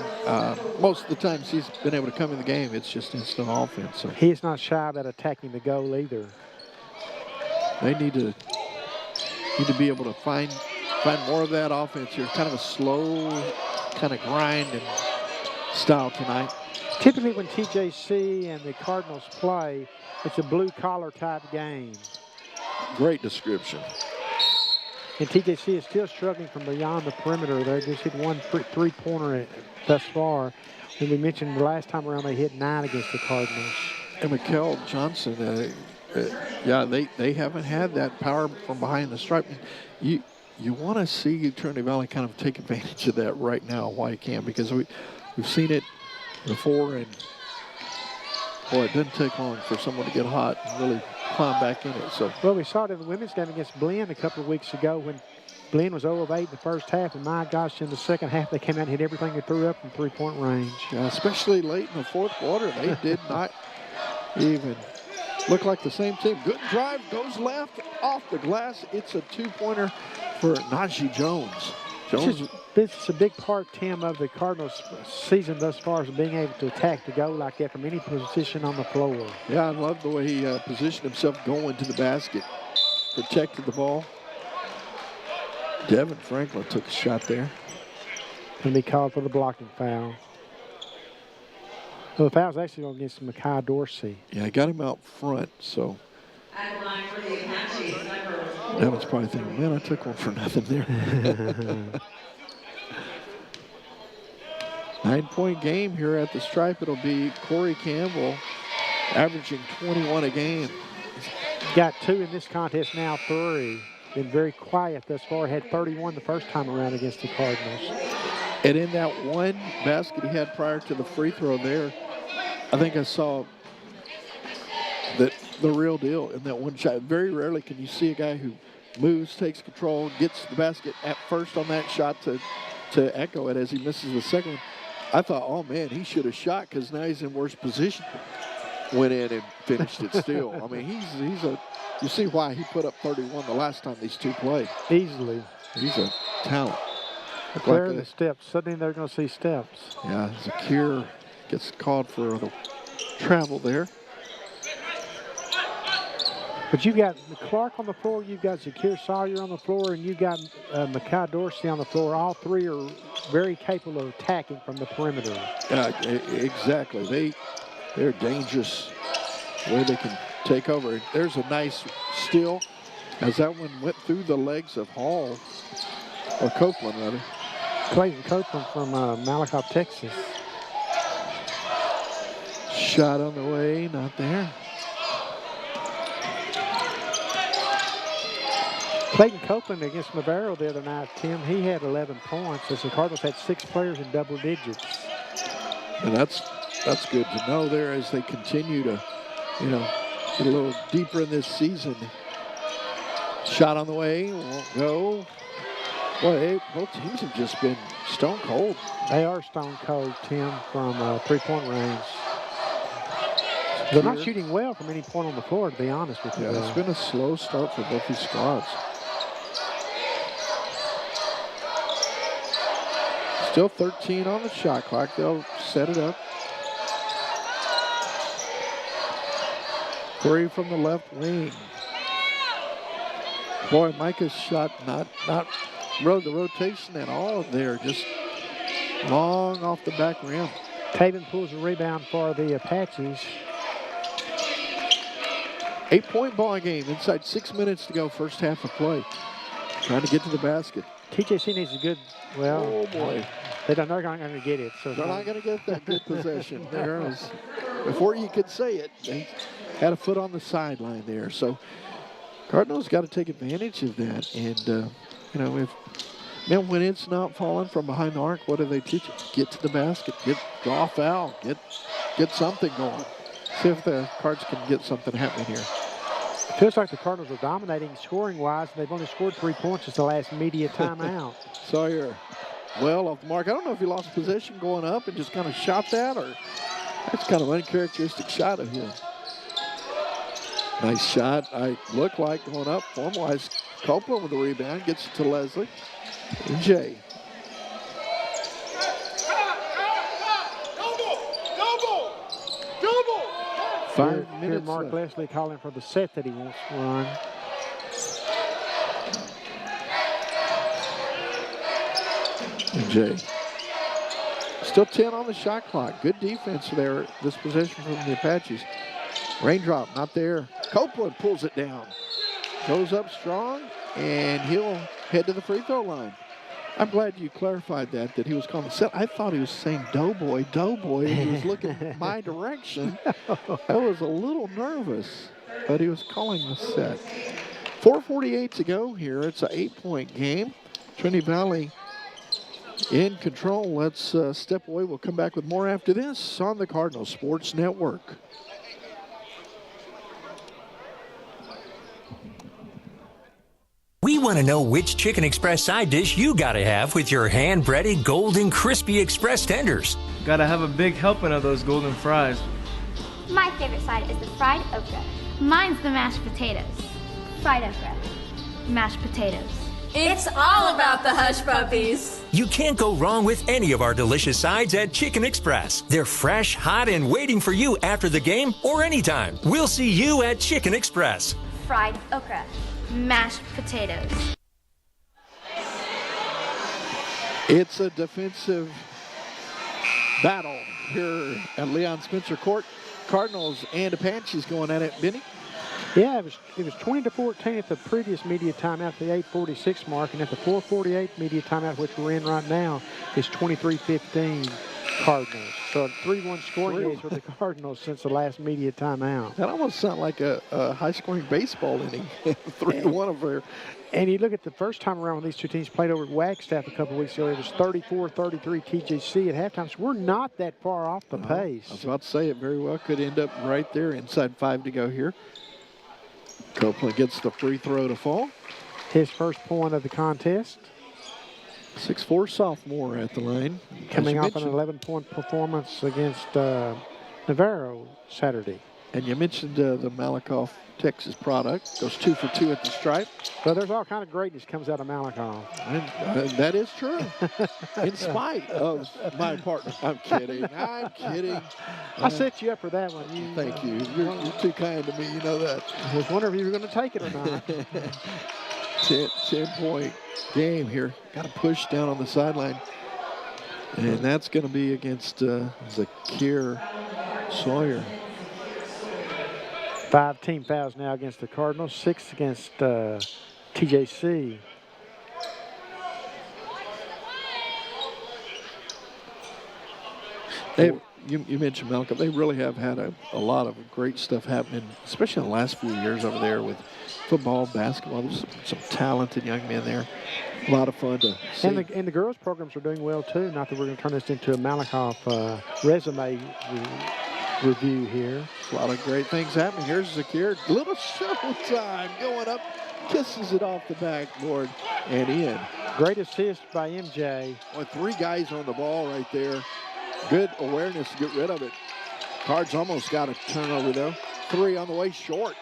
Most of the times he's been able to come in the game, it's just instant offense. So. He's not shy about attacking the goal either. They need to be able to find more of that offense here. Kind of a slow kind of grind and style tonight. Typically when TJC and the Cardinals play, it's a blue-collar type game. Great description. And TJC is still struggling from beyond the perimeter. They just hit one three-pointer thus far. And we mentioned the last time around they hit 9 against the Cardinals. And Mikel Johnson, yeah, they haven't had that power from behind the stripe. You want to see Trinity Valley kind of take advantage of that right now while you can, because we've seen it before, and boy, it doesn't take long for someone to get hot and really climb back in it. So, well, we saw it in the women's game against Blinn a couple of weeks ago when Blinn was 0 of 8 in the first half, and my gosh, in the second half they came out and hit everything they threw up from three-point range. Yeah, especially late in the fourth quarter, they did not even look like the same team. Good drive, goes left, off the glass. It's a two-pointer for Najee Jones. This is a big part, Tim, of the Cardinals' season thus far, is being able to attack the goal like that from any position on the floor. Yeah, I love the way he positioned himself going to the basket, protected the ball. Devin Franklin took a shot there. Going to be called for the blocking foul. Well, the foul's actually going against Makai Dorsey. Yeah, I got him out front, so. Devin's probably thinking, man, I took one for nothing there. 9-point game here at the stripe. It'll be Corey Campbell averaging 21 a game. Got 2 in this contest now, 3. Been very quiet thus far. Had 31 the first time around against the Cardinals. And in that one basket he had prior to the free throw there, I think I saw that the real deal in that one shot. Very rarely can you see a guy who moves, takes control, gets the basket at first on that shot to echo it as he misses the second one. I thought, oh man, he should have shot because now he's in worse position. Went in and finished it still. I mean, you see why he put up 31 the last time these two played. Easily. He's a talent. There are the steps. Suddenly they're going to see steps. Yeah, Zakir gets called for the travel there. But you've got Clark on the floor, you've got Zakir Sawyer on the floor, and you've got Makai Dorsey on the floor. All three are very capable of attacking from the perimeter. Exactly. They're dangerous the way they can take over. There's a nice steal as that one went through the legs of Hall, or Copeland rather. Clayton Copeland from Malakoff, Texas. Shot on the way, not there. Clayton Copeland against Navarro the other night, Tim, he had 11 points as the Cardinals had 6 players in double digits. And that's good to know there as they continue to, get a little deeper in this season. Shot on the way, won't go. Boy, both teams have just been stone cold. They are stone cold, Tim, from three-point range. They're not shooting well from any point on the floor, to be honest with you. Yeah, it's been a slow start for both these squads. Still 13 on the shot clock. They'll set it up. 3 from the left wing. Boy, Micah's shot not the rotation at all there. Just long off the back rim. Taven pulls a rebound for the Apaches. 8-point ball game. Inside 6 minutes to go. First half of play. Trying to get to the basket. TJC needs a good, well, oh boy. They're not going to get it. So they're not going to get that good possession. There was, before you could say it, they had a foot on the sideline there. So Cardinals got to take advantage of that. And, you know, when it's not falling from behind the arc, what do they teach it? Get to the basket, draw a foul, get something going. See if the Cards can get something happening here. It feels like the Cardinals are dominating scoring-wise, and they've only scored 3 points since the last media timeout. Sawyer, well off the mark. I don't know if he lost possession going up and just kind of shot that, or that's kind of an uncharacteristic shot of him. Nice shot. I look like going up. Form-wise, Copeland with the rebound, gets it to Leslie. And Jay. Here Mark Leslie calling for the set that he wants to run. And Jay. Still 10 on the shot clock. Good defense there, this possession from the Apaches. Raindrop, not there. Copeland pulls it down. Goes up strong, and he'll head to the free throw line. I'm glad you clarified that he was calling the set. I thought he was saying doughboy, and he was looking my direction. I was a little nervous, but he was calling the set. 4:48 to go here. It's an 8-point game. Trinity Valley in control. Let's step away. We'll come back with more after this on the Cardinal Sports Network. We want to know which Chicken Express side dish you gotta have with your hand-breaded golden crispy express tenders. Gotta have a big helping of those golden fries. My favorite side is the fried okra. Mine's the mashed potatoes. Fried okra. Mashed potatoes. It's all about the Hush Puppies. You can't go wrong with any of our delicious sides at Chicken Express. They're fresh, hot, and waiting for you after the game or anytime. We'll see you at Chicken Express. Fried okra. Mashed potatoes. It's a defensive battle here at Leon Spencer Court. Cardinals and Apaches going at it. Benny? Yeah, it was 20-14 at the previous media timeout, the 8:46 mark, and at the 4:48 media timeout, which we're in right now, it's 23-15 Cardinals. So a 3-1 scoring game for the Cardinals since the last media timeout. That almost sounds like a high-scoring baseball inning. 3-1 over there. And you look at the first time around when these two teams played over at Wagstaff a couple weeks ago, it was 34-33 TJC at halftime. So we're not that far off the pace. I was about to say it very well could end up right there. Inside 5 to go here. Copeland gets the free throw to fall. His first point of the contest. 6'4" sophomore at the line. Coming off an 11-point performance against Navarro Saturday. And you mentioned the Malakoff Texas product. Goes 2 for 2 at the stripe. Well, there's all kind of greatness comes out of Malakoff. And that is true. In spite of my partner. I'm kidding. I'm kidding. I set you up for that one. Thank you. You're too kind to me. You know that. I was wondering if you were going to take it or not. 10-point game here. Got to push down on the sideline. And that's going to be against Zakir Sawyer. 5 team fouls now against the Cardinals, 6 against TJC. You mentioned Malcolm. They really have had a lot of great stuff happening, especially in the last few years over there with football, basketball. There's some talented young men there. A lot of fun to see. And the girls' programs are doing well, too. Not that we're going to turn this into a Malakoff resume review here. A lot of great things happening. Here's Zakir. Little showtime going up. Kisses it off the backboard and in. Great assist by MJ. With 3 guys on the ball right there. Good awareness to get rid of it. Cards almost got a turnover, though. 3 on the way short.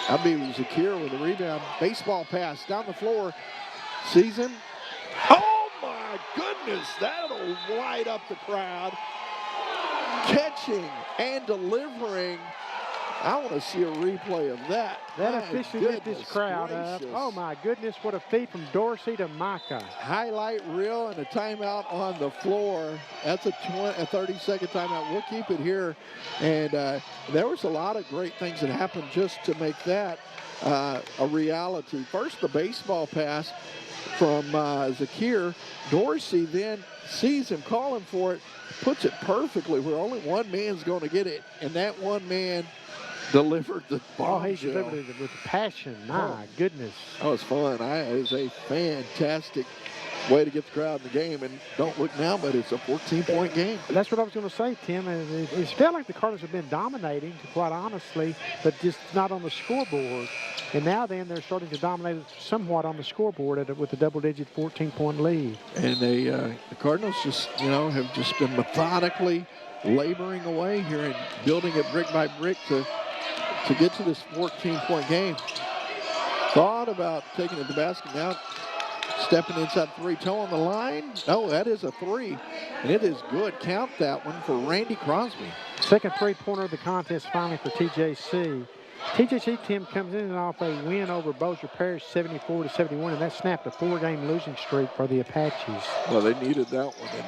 That'll be Zakir with the rebound. Baseball pass down the floor. Season. Oh, my goodness. That'll light up the crowd. Catching and delivering. I want to see a replay of that. That officially lit this crowd up. Oh, my goodness, what a feed from Dorsey to Micah. Highlight reel and a timeout on the floor. That's a 30-second timeout. We'll keep it here. And there was a lot of great things that happened just to make that a reality. First, the baseball pass from Zakir. Dorsey then sees him calling for it, puts it perfectly where only one man's going to get it, and that one man delivered the ball. Oh, he delivered it with passion. My goodness. That was fun. It was a fantastic way to get the crowd in the game. And don't look now, but it's a 14-point game. That's what I was going to say, Tim. It felt like the Cardinals have been dominating, quite honestly, but just not on the scoreboard. And now then they're starting to dominate somewhat on the scoreboard with a double-digit 14-point lead. And the Cardinals just, have just been methodically laboring away here and building it brick by brick to get to this 14-point game. Thought about taking it to the basket now. Stepping inside 3, toe on the line. Oh, that is a 3. And it is good. Count that one for Randy Crosby. Second three-pointer of the contest finally for TJC. TJC, Tim, comes in and off a win over Bossier Parish 74-71, and that snapped a 4-game losing streak for the Apaches. Well, they needed that one, and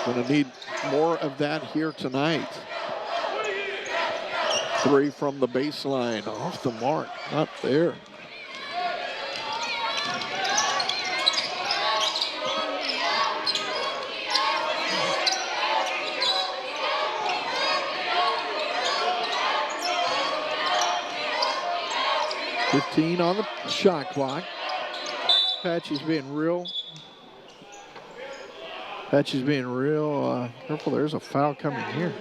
going to need more of that here tonight. 3 from the baseline, off the mark, not there. .15 on the shot clock. Apache's being real careful. There's a foul coming here.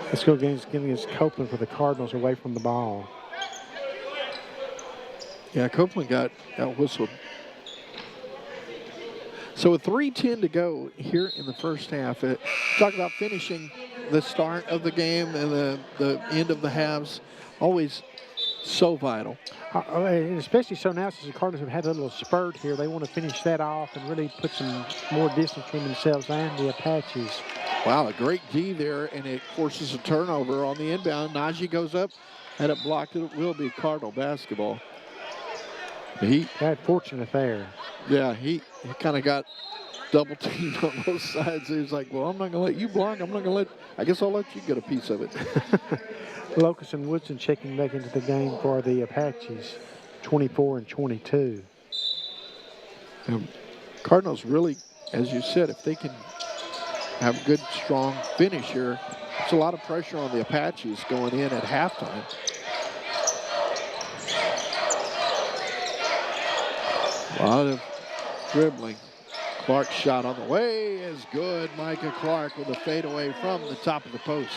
Let's go against Copeland for the Cardinals away from the ball. Yeah, Copeland got whistled. So with 3:10 to go here in the first half, talk about finishing the start of the game and the end of the halves, always so vital. And especially so now since the Cardinals have had a little spurt here, they want to finish that off and really put some more distance between themselves and the Apaches. Wow, a great D there, and it forces a turnover on the inbound. Najee goes up, had it blocked. It will be Cardinal basketball. He got fortunate there. Yeah, he kind of got double teamed on both sides. He was like, well, I'm not going to let you block. I guess I'll let you get a piece of it. Locust and Woodson checking back into the game for the Apaches, 24-22. Cardinals really, as you said, if they can have a good, strong finish here, it's a lot of pressure on the Apaches going in at halftime. A lot of dribbling. Clark's shot on the way is good. Micah Clark with a fadeaway from the top of the post.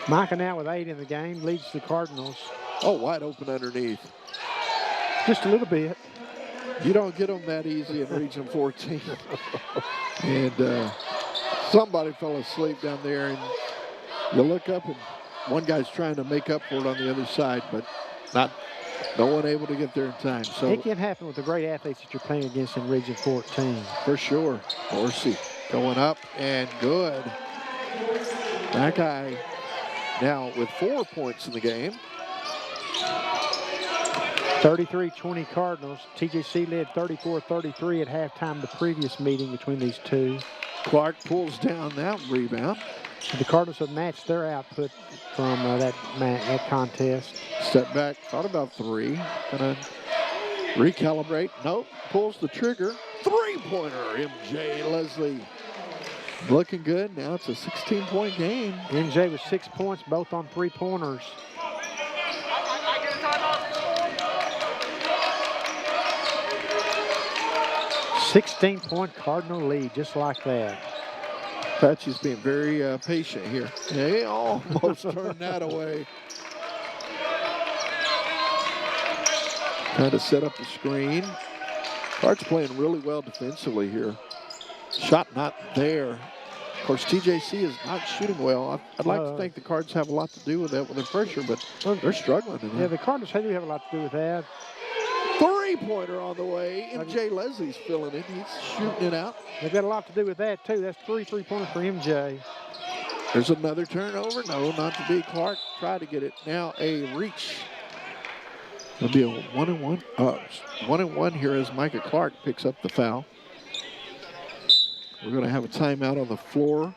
Micah now with 8 in the game, leads the Cardinals. Oh, wide open underneath. Just a little bit. You don't get them that easy in Region 14. And somebody fell asleep down there, and you look up and one guy's trying to make up for it on the other side, but no one able to get there in time. So it can happen with the great athletes that you're playing against in Region 14. For sure. Dorsey going up and good. That guy now with 4 points in the game. 33-20 Cardinals. TJC led 34-33 at halftime the previous meeting between these two. Clark pulls down that rebound. The Cardinals have matched their output from that contest. Step back, thought about 3. Gonna recalibrate. Nope, pulls the trigger. 3-pointer, MJ Leslie. Looking good. Now it's a 16-point game. MJ with 6 points, both on 3-pointers. $16-point Cardinal lead, just like that. Apache's being very patient here. They almost turned that away. Trying to set up the screen. Clark's playing really well defensively here. Shot not there. Of course, TJC is not shooting well. I'd like to think the Cards have a lot to do with that, with the pressure, but they're struggling. Yeah, the Cardinals do have a lot to do with that. Three-pointer on the way. MJ Leslie's filling it. He's shooting it out. They've got a lot to do with that, too. That's 3 3-pointers for MJ. There's another turnover. No, not to be. Clark tried to get it. Now a reach. It'll be a 1-and-1. 1-and-1 here as Micah Clark picks up the foul. We're going to have a timeout on the floor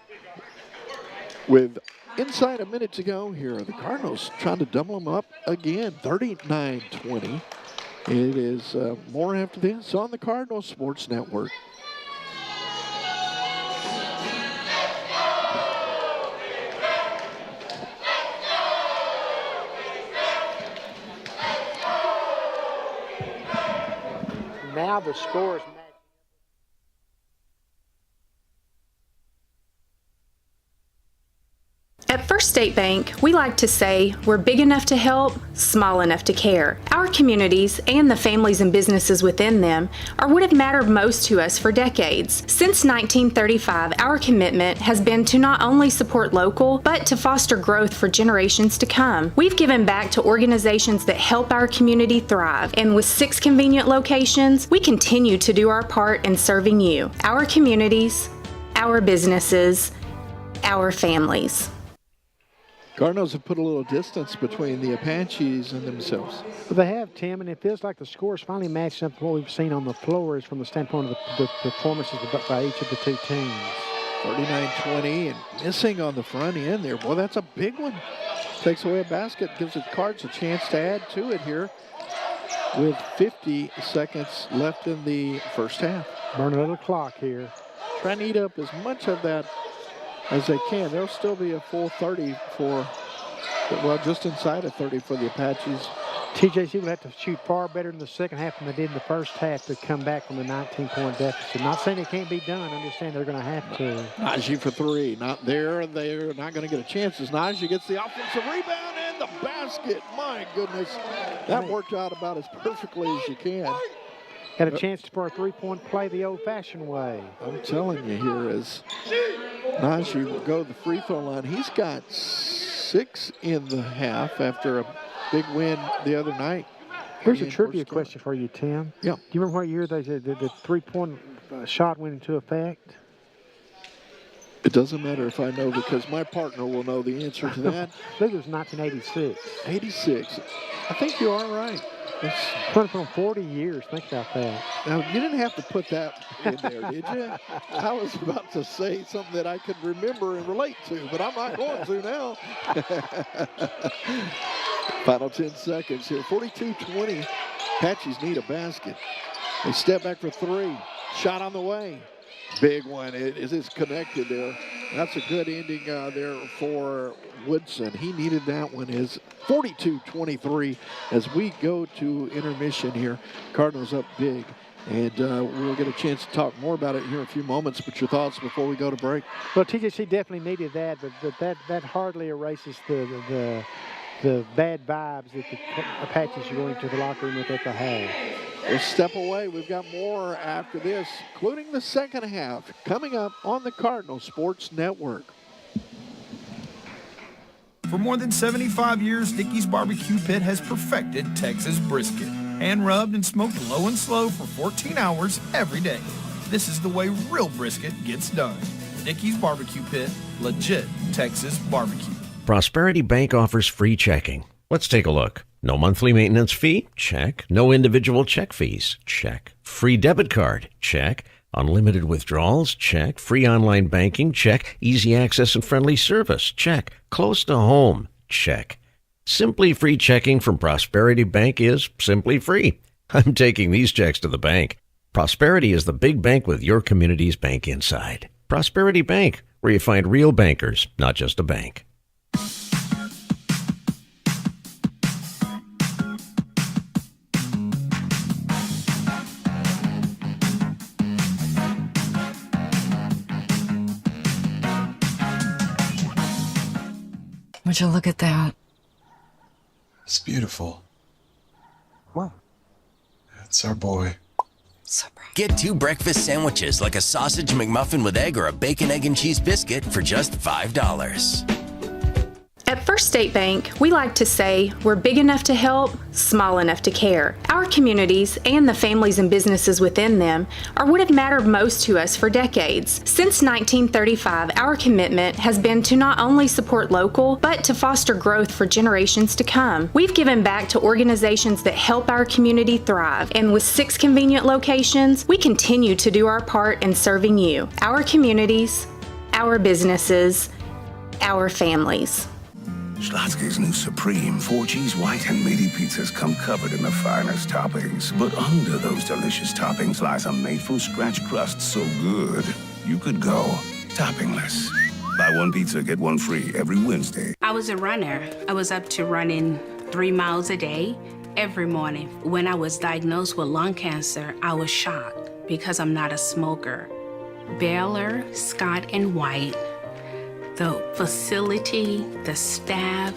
with inside a minute to go here. The Cardinals trying to double them up again. 39-20. It is more after this on the Cardinal Sports Network. Now the score is At First State Bank, we like to say we're big enough to help, small enough to care. Our communities and the families and businesses within them are what have mattered most to us for decades. Since 1935, our commitment has been to not only support local, but to foster growth for generations to come. We've given back to organizations that help our community thrive, and with 6 convenient locations, we continue to do our part in serving you, our communities, our businesses, our families. Cardinals have put a little distance between the Apaches and themselves. Well, they have, Tim, and it feels like the scores finally matched up to what we've seen on the floor is from the standpoint of the performances by each of the two teams. 39-20 and missing on the front end there. Boy, that's a big one. Takes away a basket, gives the Cards a chance to add to it here with 50 seconds left in the first half. Burn a little clock here. Trying to eat up as much of that as they can. There'll still be a full 30 for, well, just inside of 30 for the Apaches. TJC will have to shoot far better in the second half than they did in the first half to come back from the 19-point deficit. Not saying it can't be done. I'm just saying they're going to have to. Najee for 3. Not there. They're not going to get a chance as Najee gets the offensive rebound and the basket. My goodness. That worked out about as perfectly as you can. Had a chance for a 3-point play the old-fashioned way. I'm telling you here, as Najee will go to the free throw line, he's got 6 in the half after a big win the other night. Here's a trivia question for you, Tim. Yeah. Do you remember what year the 3-point shot went into effect? It doesn't matter if I know because my partner will know the answer to that. I think it was 1986. 86. I think you are right. It's been from 40 years. Think about that. Now, you didn't have to put that in there, did you? I was about to say something that I could remember and relate to, but I'm not going to now. Final 10 seconds here. 42-20. Apaches need a basket. They step back for 3. Shot on the way. Big one. It's connected there. That's a good ending there for Woodson. He needed that one. Is 42-23 as we go to intermission here. Cardinals up big. And we'll get a chance to talk more about it here in a few moments. But your thoughts before we go to break? Well, TJC definitely needed that, but that hardly erases the bad vibes that the Apaches are going to the locker room with at the half. We'll step away. We've got more after this, including the second half, coming up on the Cardinal Sports Network. For more than 75 years, Dickey's Barbecue Pit has perfected Texas brisket. Hand-rubbed and smoked low and slow for 14 hours every day. This is the way real brisket gets done. Dickey's Barbecue Pit, legit Texas barbecue. Prosperity Bank offers free checking. Let's take a look. No monthly maintenance fee? Check. No individual check fees? Check. Free debit card? Check. Unlimited withdrawals? Check. Free online banking? Check. Easy access and friendly service? Check. Close to home? Check. Simply free checking from Prosperity Bank is simply free. I'm taking these checks to the bank. Prosperity is the big bank with your community's bank inside. Prosperity Bank, where you find real bankers, not just a bank. Would you look at that? It's beautiful. What? It's our boy. Get 2 breakfast sandwiches like a sausage McMuffin with egg or a bacon, egg, and cheese biscuit for just $5. At First State Bank, we like to say we're big enough to help, small enough to care. Our communities and the families and businesses within them are what have mattered most to us for decades. Since 1935, our commitment has been to not only support local, but to foster growth for generations to come. We've given back to organizations that help our community thrive, and with 6 convenient locations, we continue to do our part in serving you, our communities, our businesses, our families. Schlotzsky's new Supreme 4 cheese white and meaty pizzas come covered in the finest toppings. But under those delicious toppings lies a made-from-scratch crust so good, you could go toppingless. Buy 1 pizza, get 1 free every Wednesday. I was a runner. I was up to running 3 miles a day every morning. When I was diagnosed with lung cancer, I was shocked because I'm not a smoker. Baylor, Scott & White, the facility, the staff,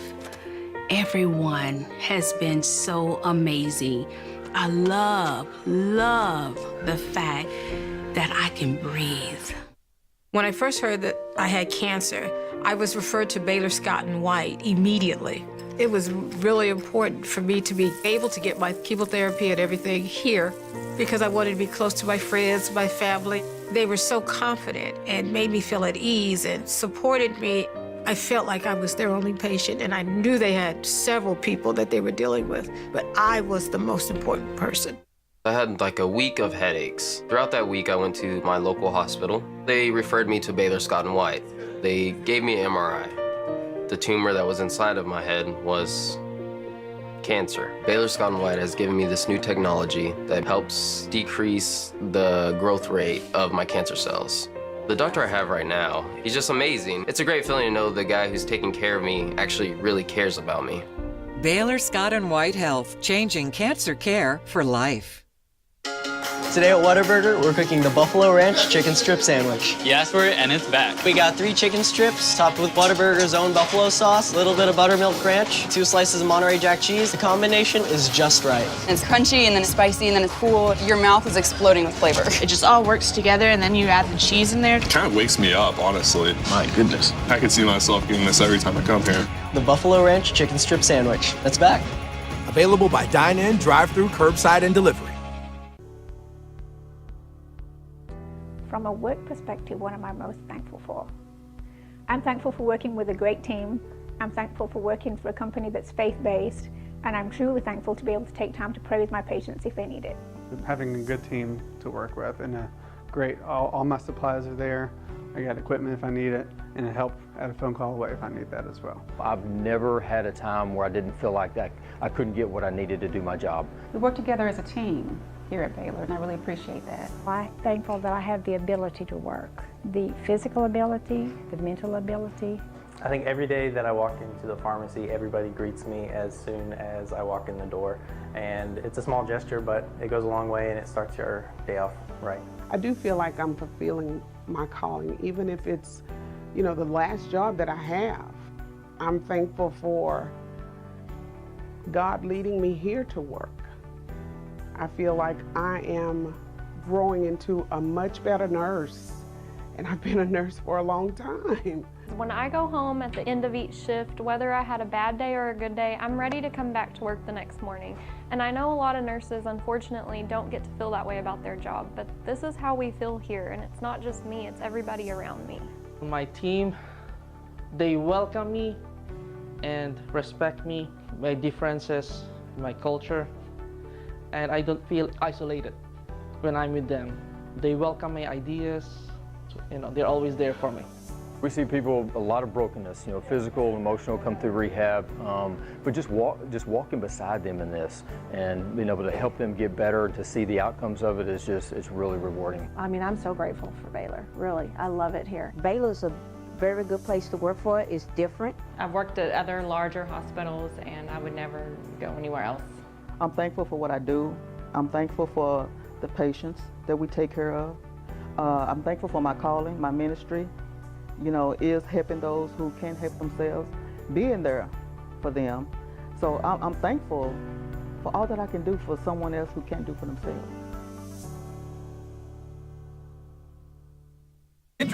everyone has been so amazing. I love the fact that I can breathe. When I first heard that I had cancer, I was referred to Baylor Scott & White immediately. It was really important for me to be able to get my chemotherapy and everything here because I wanted to be close to my friends, my family. They were so confident and made me feel at ease and supported me. I felt like I was their only patient, and I knew they had several people that they were dealing with, but I was the most important person. I had like a week of headaches. Throughout that week, I went to my local hospital. They referred me to Baylor Scott & White. They gave me an MRI. The tumor that was inside of my head was cancer. Baylor Scott & White has given me this new technology that helps decrease the growth rate of my cancer cells. The doctor I have right now, he's just amazing. It's a great feeling to know the guy who's taking care of me actually really cares about me. Baylor Scott & White Health, changing cancer care for life. Today at Whataburger, we're cooking the Buffalo Ranch chicken strip sandwich. You asked for it and it's back. We got 3 chicken strips topped with Whataburger's own buffalo sauce, a little bit of buttermilk ranch, 2 slices of Monterey Jack cheese. The combination is just right. It's crunchy and then it's spicy and then it's full. Your mouth is exploding with flavor. It just all works together, and then you add the cheese in there. It kind of wakes me up, honestly. My goodness. I could see myself getting this every time I come here. The Buffalo Ranch chicken strip sandwich. That's back. Available by dine-in, drive-through, curbside, and delivery. From a work perspective, what am I most thankful for? I'm thankful for working with a great team. I'm thankful for working for a company that's faith-based, and I'm truly thankful to be able to take time to pray with my patients if they need it. Having a good team to work with and a great, all my supplies are there. I got equipment if I need it, and help at a phone call away if I need that as well. I've never had a time where I didn't feel like that I couldn't get what I needed to do my job. We work together as a team here at Baylor, and I really appreciate that. I'm thankful that I have the ability to work, the physical ability, the mental ability. I think every day that I walk into the pharmacy, everybody greets me as soon as I walk in the door. And it's a small gesture, but it goes a long way and it starts your day off right. I do feel like I'm fulfilling my calling, even if it's, the last job that I have. I'm thankful for God leading me here to work. I feel like I am growing into a much better nurse, and I've been a nurse for a long time. When I go home at the end of each shift, whether I had a bad day or a good day, I'm ready to come back to work the next morning. And I know a lot of nurses, unfortunately, don't get to feel that way about their job, but this is how we feel here, and it's not just me, it's everybody around me. My team, they welcome me and respect me, my differences, my culture, and I don't feel isolated when I'm with them. They welcome my ideas, they're always there for me. We see people, a lot of brokenness, physical, emotional, come through rehab, but just walking beside them in this and being able to help them get better, to see the outcomes of it it's really rewarding. I'm so grateful for Baylor, really. I love it here. Baylor's a very good place to work for. It's different. I've worked at other larger hospitals and I would never go anywhere else. I'm thankful for what I do. I'm thankful for the patients that we take care of. I'm thankful for my calling, my ministry, is helping those who can't help themselves, being there for them. So I'm thankful for all that I can do for someone else who can't do for themselves.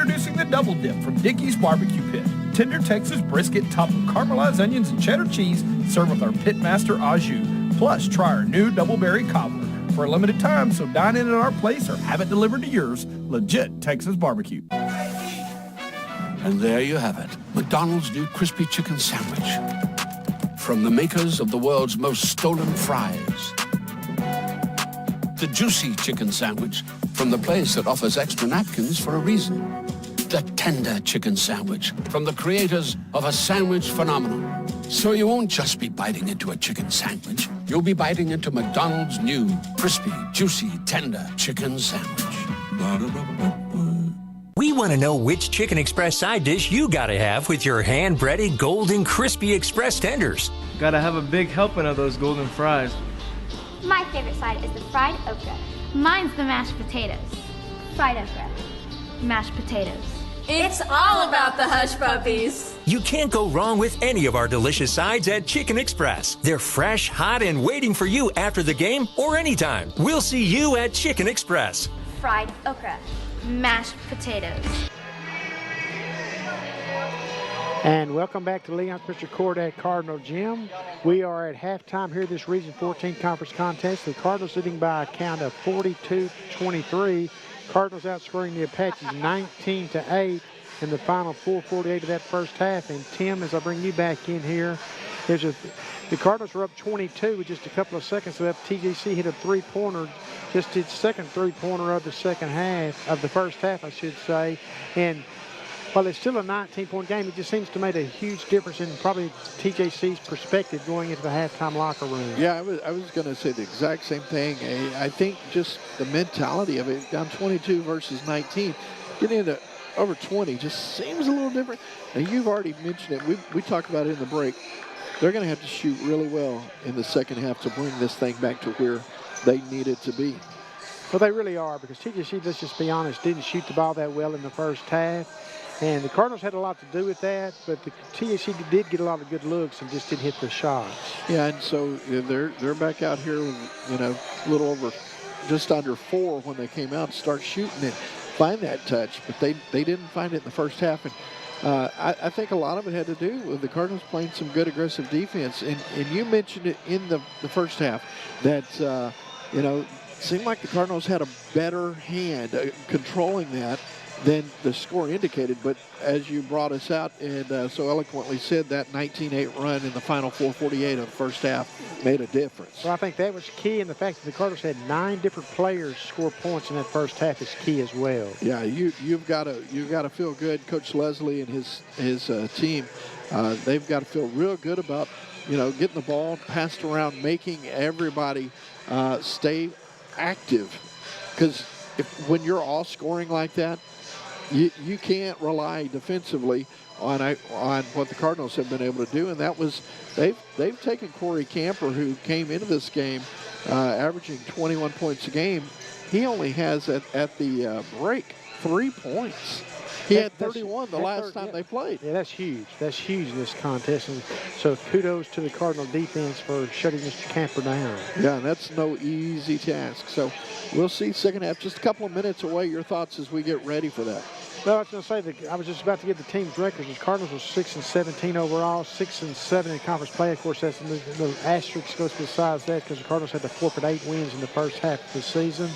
Introducing the Double Dip from Dickey's Barbecue Pit. Tender Texas brisket topped with caramelized onions and cheddar cheese, served with our Pitmaster au jus. Plus, try our new Double Berry Cobbler. For a limited time, so dine in at our place or have it delivered to yours. Legit Texas barbecue. And there you have it, McDonald's new crispy chicken sandwich. From the makers of the world's most stolen fries. The juicy chicken sandwich from the place that offers extra napkins for a reason. The tender chicken sandwich from the creators of a sandwich phenomenon. So you won't just be biting into a chicken sandwich. You'll be biting into McDonald's new crispy, juicy, tender chicken sandwich. We want to know which Chicken Express side dish you gotta have with your hand-breaded golden crispy express tenders. Gotta have a big helping of those golden fries. My favorite side is the fried okra. Mine's the mashed potatoes. Fried okra. Mashed potatoes. It's all about the Hush Puppies. You can't go wrong with any of our delicious sides at Chicken Express. They're fresh, hot, and waiting for you after the game or anytime. We'll see you at Chicken Express. Fried okra. Mashed potatoes. And welcome back to Leon Spencer Court at Cardinal Gym. We are at halftime here at this Region 14 Conference Contest. The Cardinals leading by a count of 42-23. Cardinals outscoring the Apaches 19-8 in the final 4:48 of that first half. And Tim, as I bring you back in here, the Cardinals were up 22 with just a couple of seconds left. TJC hit a three-pointer, just its second three-pointer of the second half, of the first half, I should say. And while it's still a 19-point game, it just seems to make a huge difference in probably TJC's perspective going into the halftime locker room. Yeah, I was going to say the exact same thing. I think just the mentality of it, down 22 versus 19, getting into over 20 just seems a little different. Now, you've already mentioned it. We talked about it in the break. They're going to have to shoot really well in the second half to bring this thing back to where they need it to be. Well, they really are, because TJC, let's just be honest, didn't shoot the ball that well in the first half. And the Cardinals had a lot to do with that, but the TJC did get a lot of good looks and just didn't hit the shots. Yeah, and so they're back out here with, a little over, just under 4 when they came out to start shooting and find that touch, but they didn't find it in the first half. And I think a lot of it had to do with the Cardinals playing some good aggressive defense. And you mentioned it in the first half that, it seemed like the Cardinals had a better hand controlling that than the score indicated. But as you brought us out and so eloquently said, that 19-8 run in the final 4:48 of the first half made a difference. Well, I think that was key, and the fact that the Cardinals had 9 different players score points in that first half is key as well. Yeah, you've got to feel good. Coach Leslie and his team, they've got to feel real good about getting the ball passed around, making everybody stay active, because when you're all scoring like that, you can't rely defensively on what the Cardinals have been able to do, and that was they've taken Corey Camper, who came into this game averaging 21 points a game. He only has at the break 3 points. He had 31 the last time they played. Yeah, that's huge. That's huge in this contest. And so kudos to the Cardinal defense for shutting Mr. Camper down. Yeah, and that's no easy task. So we'll see second half. Just a couple of minutes away. Your thoughts as we get ready for that? Well, I was going to say that I was just about to give the team's records. The Cardinals were 6-17 overall, 6-7 in conference play. Of course, that's the asterisk goes besides that, because the Cardinals had to forfeit 8 wins in the first half of the season,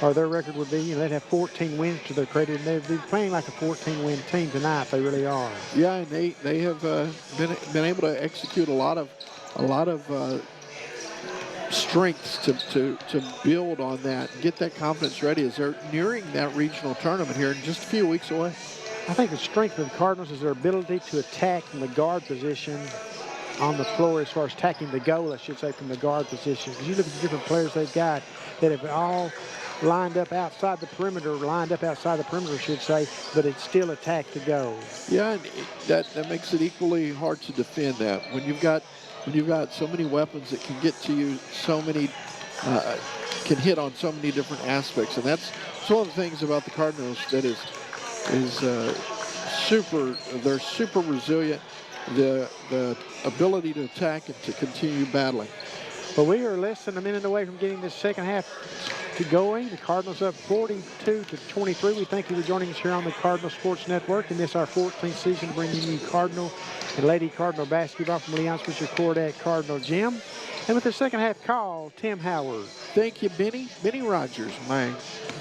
or their record would be, they'd have 14 wins to their credit, and they'd be playing like a 14-win team tonight. They really are. Yeah, and they have been able to execute a lot of strengths to build on that and get that confidence ready as they're nearing that regional tournament here in just a few weeks away. I think the strength of the Cardinals is their ability to attack from the guard position on the floor, as far as attacking the goal, I should say, from the guard position. Because you look at the different players they've got that have all lined up outside the perimeter, I should say, but it still attacked the goal. Yeah, and that makes it equally hard to defend that. When you've got so many weapons that can get to you, so many can hit on so many different aspects, and that's one of the things about the Cardinals that is super. They're super resilient. The ability to attack and to continue battling. Well, we are less than a minute away from getting this second half going. The Cardinals up 42-23. We thank you for joining us here on the Cardinal Sports Network in this our 14th season, bringing you Cardinal and Lady Cardinal basketball from Leon Spencer Cordate Cardinal Gym. And with the second half call, Tim Howard. Thank you, Benny. Benny Rogers, my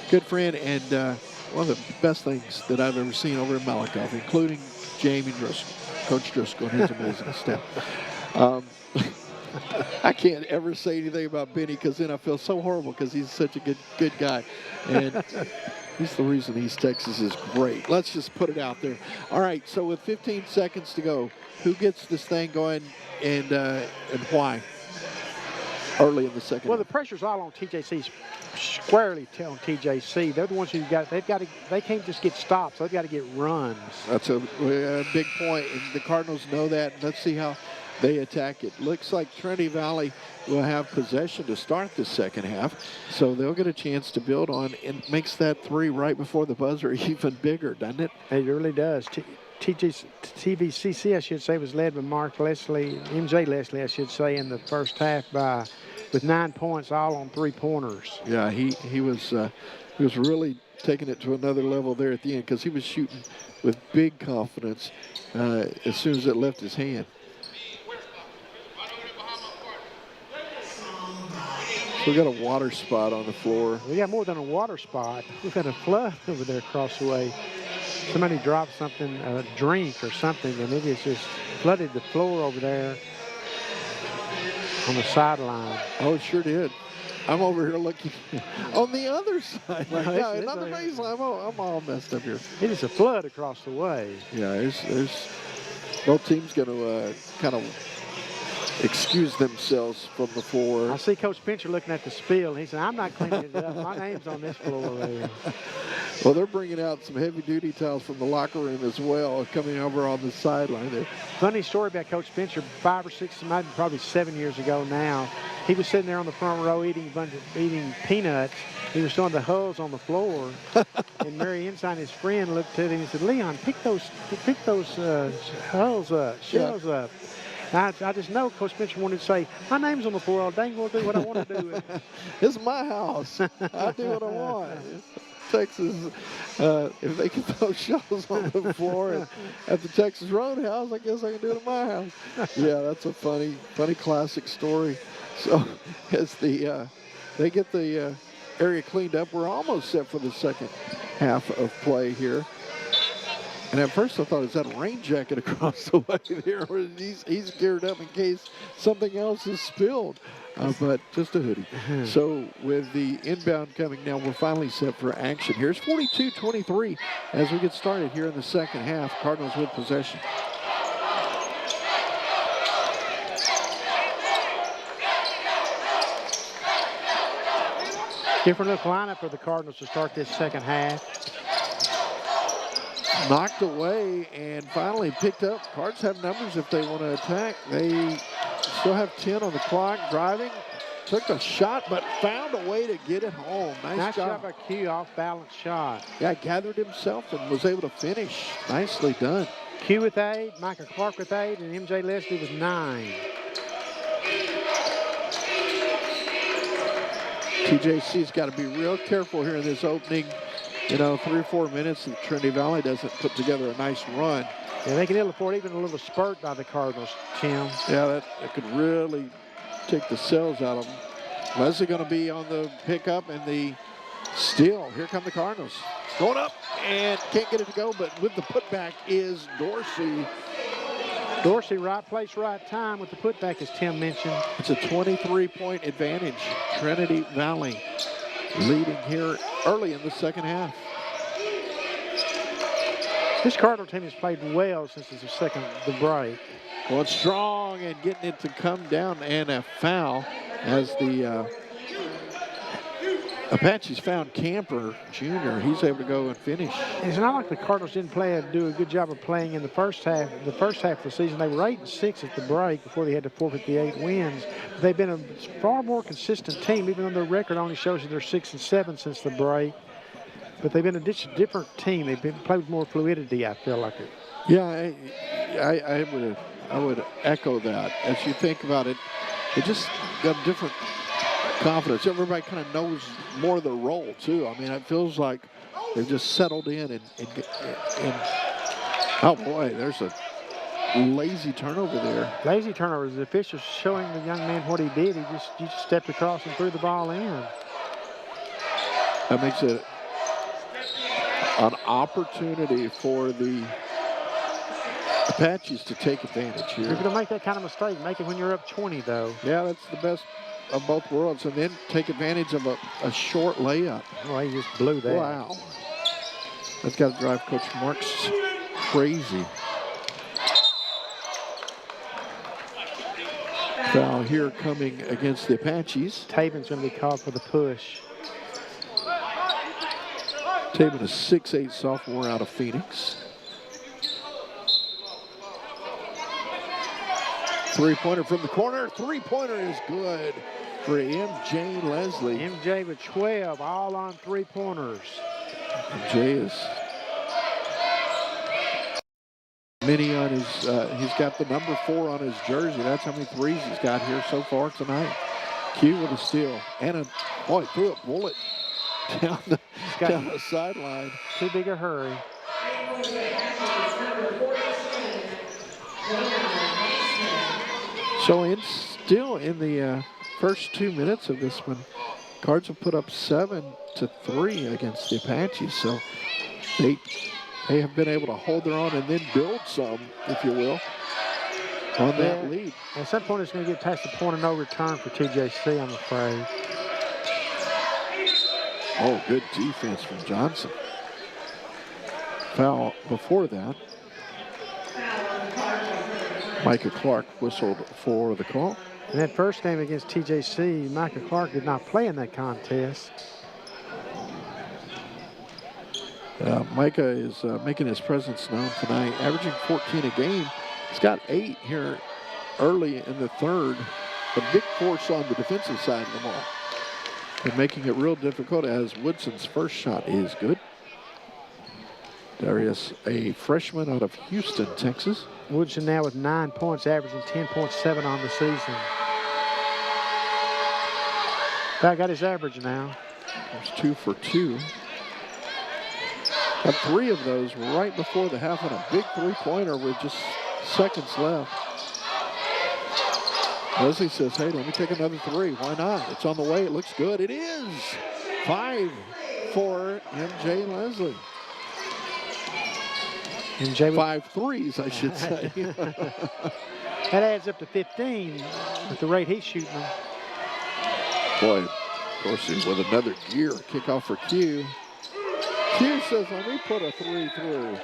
good friend, and one of the best things that I've ever seen over in Malakoff, including Jamie Driscoll, Coach Driscoll and his amazing staff. I can't ever say anything about Benny because then I feel so horrible because he's such a good guy. And he's the reason East Texas is great. Let's just put it out there. All right, so with 15 seconds to go, who gets this thing going and why? Early in the second. Well, the pressure's all on TJC, squarely on TJC. They're the ones who they can't just get stops. They've got to get runs. That's a big point, and the Cardinals know that. Let's see how they attack it. Looks like Trinity Valley will have possession to start the second half, so they'll get a chance to build on, and makes that three right before the buzzer even bigger, doesn't it? It really does. TVCC, I should say, was led by Mark Leslie, MJ Leslie, I should say, in the first half with 9 points, all on three-pointers. Yeah, he was really taking it to another level there at the end because he was shooting with big confidence as soon as it left his hand. So we got a water spot on the floor. We got more than a water spot. We've got a flood over there across the way. Somebody dropped something, a drink or something, and it just flooded the floor over there on the sideline. Oh, it sure did. I'm over here looking on the other side. Well, yeah, not the baseline. I'm all messed up here. It is a flood across the way. Yeah, there's both teams going to kind of excuse themselves from the floor. I see Coach Pincher looking at the spill. He said, I'm not cleaning it up. My name's on this floor there. Well, they're bringing out some heavy-duty towels from the locker room as well, coming over on the sideline there. Funny story about Coach Pincher, 5 or 6, probably 7 years ago now. He was sitting there on the front row eating peanuts. He was throwing the hulls on the floor. And Mary Ensign, his friend, looked at him and said, Leon, pick those hulls up, shells up. I just know Coach Pincher wanted to say, my name's on the floor all day. I'm going to do what I want to do. This is my house. I do what I want. Texas, if they can throw shells on the floor at the Texas Roadhouse, I guess I can do it at my house. Yeah, that's a funny classic story. So as they get the area cleaned up, we're almost set for the second half of play here. And at first I thought, is that a rain jacket across the way there? Or he's geared up in case something else is spilled. But just a hoodie. So with the inbound coming now, we're finally set for action. Here's 42-23 as we get started here in the second half. Cardinals with possession. Different look lineup for the Cardinals to start this second half. Knocked away and finally picked up. Cards have numbers if they want to attack. They still have 10 on the clock. Driving, took a shot, but found a way to get it home. Nice job by Q, off-balance shot. Yeah, gathered himself and was able to finish. Nicely done. Q with 8, Michael Clark with 8, and MJ Leslie with 9. TJC's got to be real careful here in this opening, 3 or 4 minutes that Trinity Valley doesn't put together a nice run. Yeah, they can ill afford even a little spurt by the Cardinals, Tim. Yeah, that could really take the cells out of them. Leslie going to be on the pickup and the steal. Here come the Cardinals. Going up and can't get it to go, but with the putback is Dorsey. Dorsey, right place, right time with the putback, as Tim mentioned. It's a 23-point advantage. Trinity Valley leading here early in the second half. This Cardinal team has played well since the break. Going strong and getting it to come down, and a foul as the Apaches found Camper Jr. He's able to go and finish. It's not like the Cardinals didn't do a good job of playing in the first half. The first half of the season, they were 8-6 at the break before they had to forfeit the 8 wins. They've been a far more consistent team, even though their record only shows that they're 6-7 since the break. But they've been a different team. They've played with more fluidity, I feel like it. Yeah, I would echo that. As you think about it, they just got a different confidence. Everybody kind of knows more of their role, too. I mean, it feels like they've just settled in and oh, boy, there's a lazy turnover there. Lazy turnover. The official showing the young man what he did. He just stepped across and threw the ball in. That makes it an opportunity for the Apaches to take advantage here. You're going to make that kind of mistake. Make it when you're up 20, though. Yeah, that's the best of both worlds. And then take advantage of a short layup. Well, he just blew that. Wow. That's got to drive Coach Marks crazy. Foul here coming against the Apaches. Taben's going to be called for the push. Taben, a 6'8" sophomore out of Phoenix. Three-pointer from the corner. Three-pointer is good for MJ Leslie. MJ with 12, all on three-pointers. MJ is many on his, he's got the number 4 on his jersey. That's how many threes he's got here so far tonight. Q with a steal. And boy, threw a bullet down the sideline. Too big a hurry. So still in the first 2 minutes of this one, Cards have put up 7-3 against the Apaches. So they have been able to hold their own and then build some, if you will, on that lead. At some point, it's going to get past the point of no return for TJC, I'm afraid. Oh, good defense from Johnson. Foul before that. Micah Clark whistled for the call. In that first game against TJC, Micah Clark did not play in that contest. Micah is making his presence known tonight, averaging 14 a game. He's got 8 here early in the third. A big force on the defensive side of the ball. And making it real difficult as Woodson's first shot is good. Darius, a freshman out of Houston, Texas. Woodson now with 9 points, averaging 10.7 on the season. About got his average now. There's 2 for 2. Got 3 of those right before the half on a big three-pointer with just seconds left. Leslie says, hey, let me take another 3. Why not? It's on the way. It looks good. It is. 5 for MJ Leslie. MJ 5 threes, I should say. That adds up to 15 at the rate he's shooting them. Boy, of course, with another gear kickoff for Q. Q says, let me put a 3 through.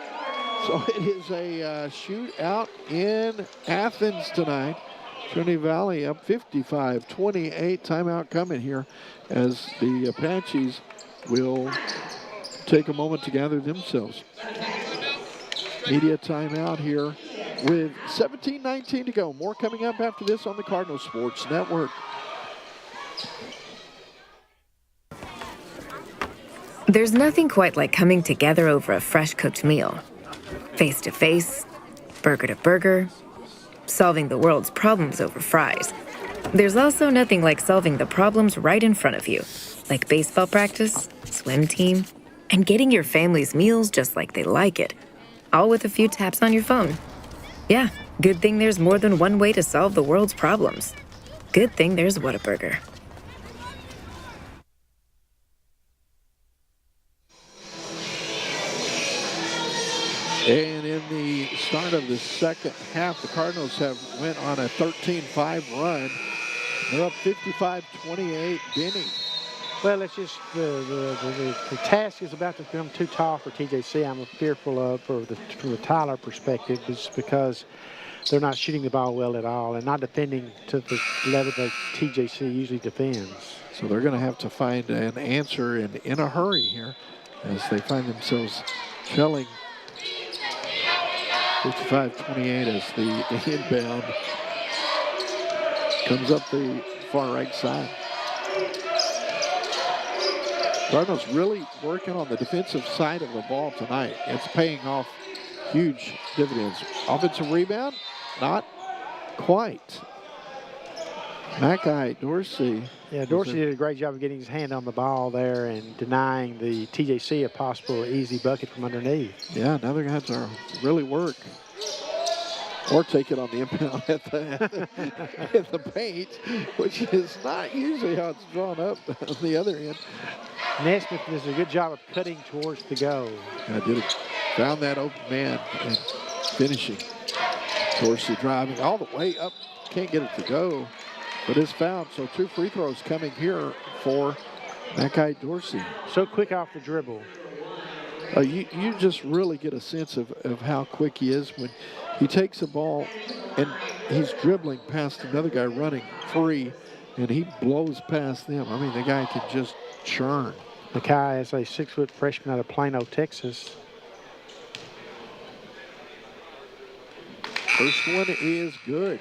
So it is a shootout in Athens tonight. Trinity Valley up 55-28. Timeout coming here as the Apaches will take a moment to gather themselves. Media timeout here with 17:19 to go. More coming up after this on the Cardinal Sports Network. There's nothing quite like coming together over a fresh cooked meal. Face to face, burger to burger, solving the world's problems over fries. There's also nothing like solving the problems right in front of you, like baseball practice, swim team, and getting your family's meals just like they like it, all with a few taps on your phone. Yeah, good thing there's more than one way to solve the world's problems. Good thing there's Whataburger. And in the start of the second half, the Cardinals have went on a 13-5 run. They're up 55-28. Denny. Well, it's just the task is about to become too tall for TJC. I'm fearful of from the Tyler perspective, just because they're not shooting the ball well at all and not defending to the level that TJC usually defends. So they're going to have to find an answer in a hurry here as they find themselves trailing 55-28 as the inbound comes up the far right side. Cardinals really working on the defensive side of the ball tonight. It's paying off huge dividends. Offensive rebound, not quite. That guy, Dorsey. Yeah, Dorsey did a great job of getting his hand on the ball there and denying the TJC a possible easy bucket from underneath. Yeah, now they're going to have to really work. Or take it on the inbound at the paint, which is not usually how it's drawn up on the other end. Nesmith does a good job of cutting towards the goal. I did it. Found that open man and finishing. Dorsey driving all the way up. Can't get it to go, but is fouled. So 2 free throws coming here for that guy Dorsey. So quick off the dribble. You just really get a sense of how quick he is when he takes the ball and he's dribbling past another guy running free, and he blows past them. I mean, the guy can just churn. Mackay is a 6-foot freshman out of Plano, Texas. First one is good.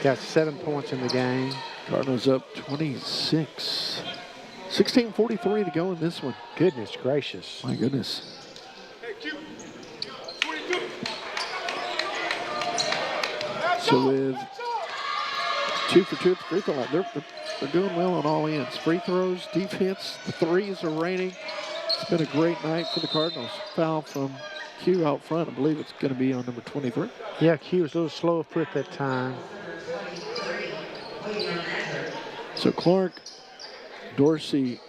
Got 7 points in the game. Cardinals up 26. 16:43 to go in this one. Goodness gracious. My goodness. So with 2 for 2 at the free throw line, they're doing well on all ends. Free throws, defense, the threes are raining. It's been a great night for the Cardinals. Foul from Q out front. I believe it's going to be on number 23. Yeah, Q was a little slow of foot that time. So Clark, Dorsey,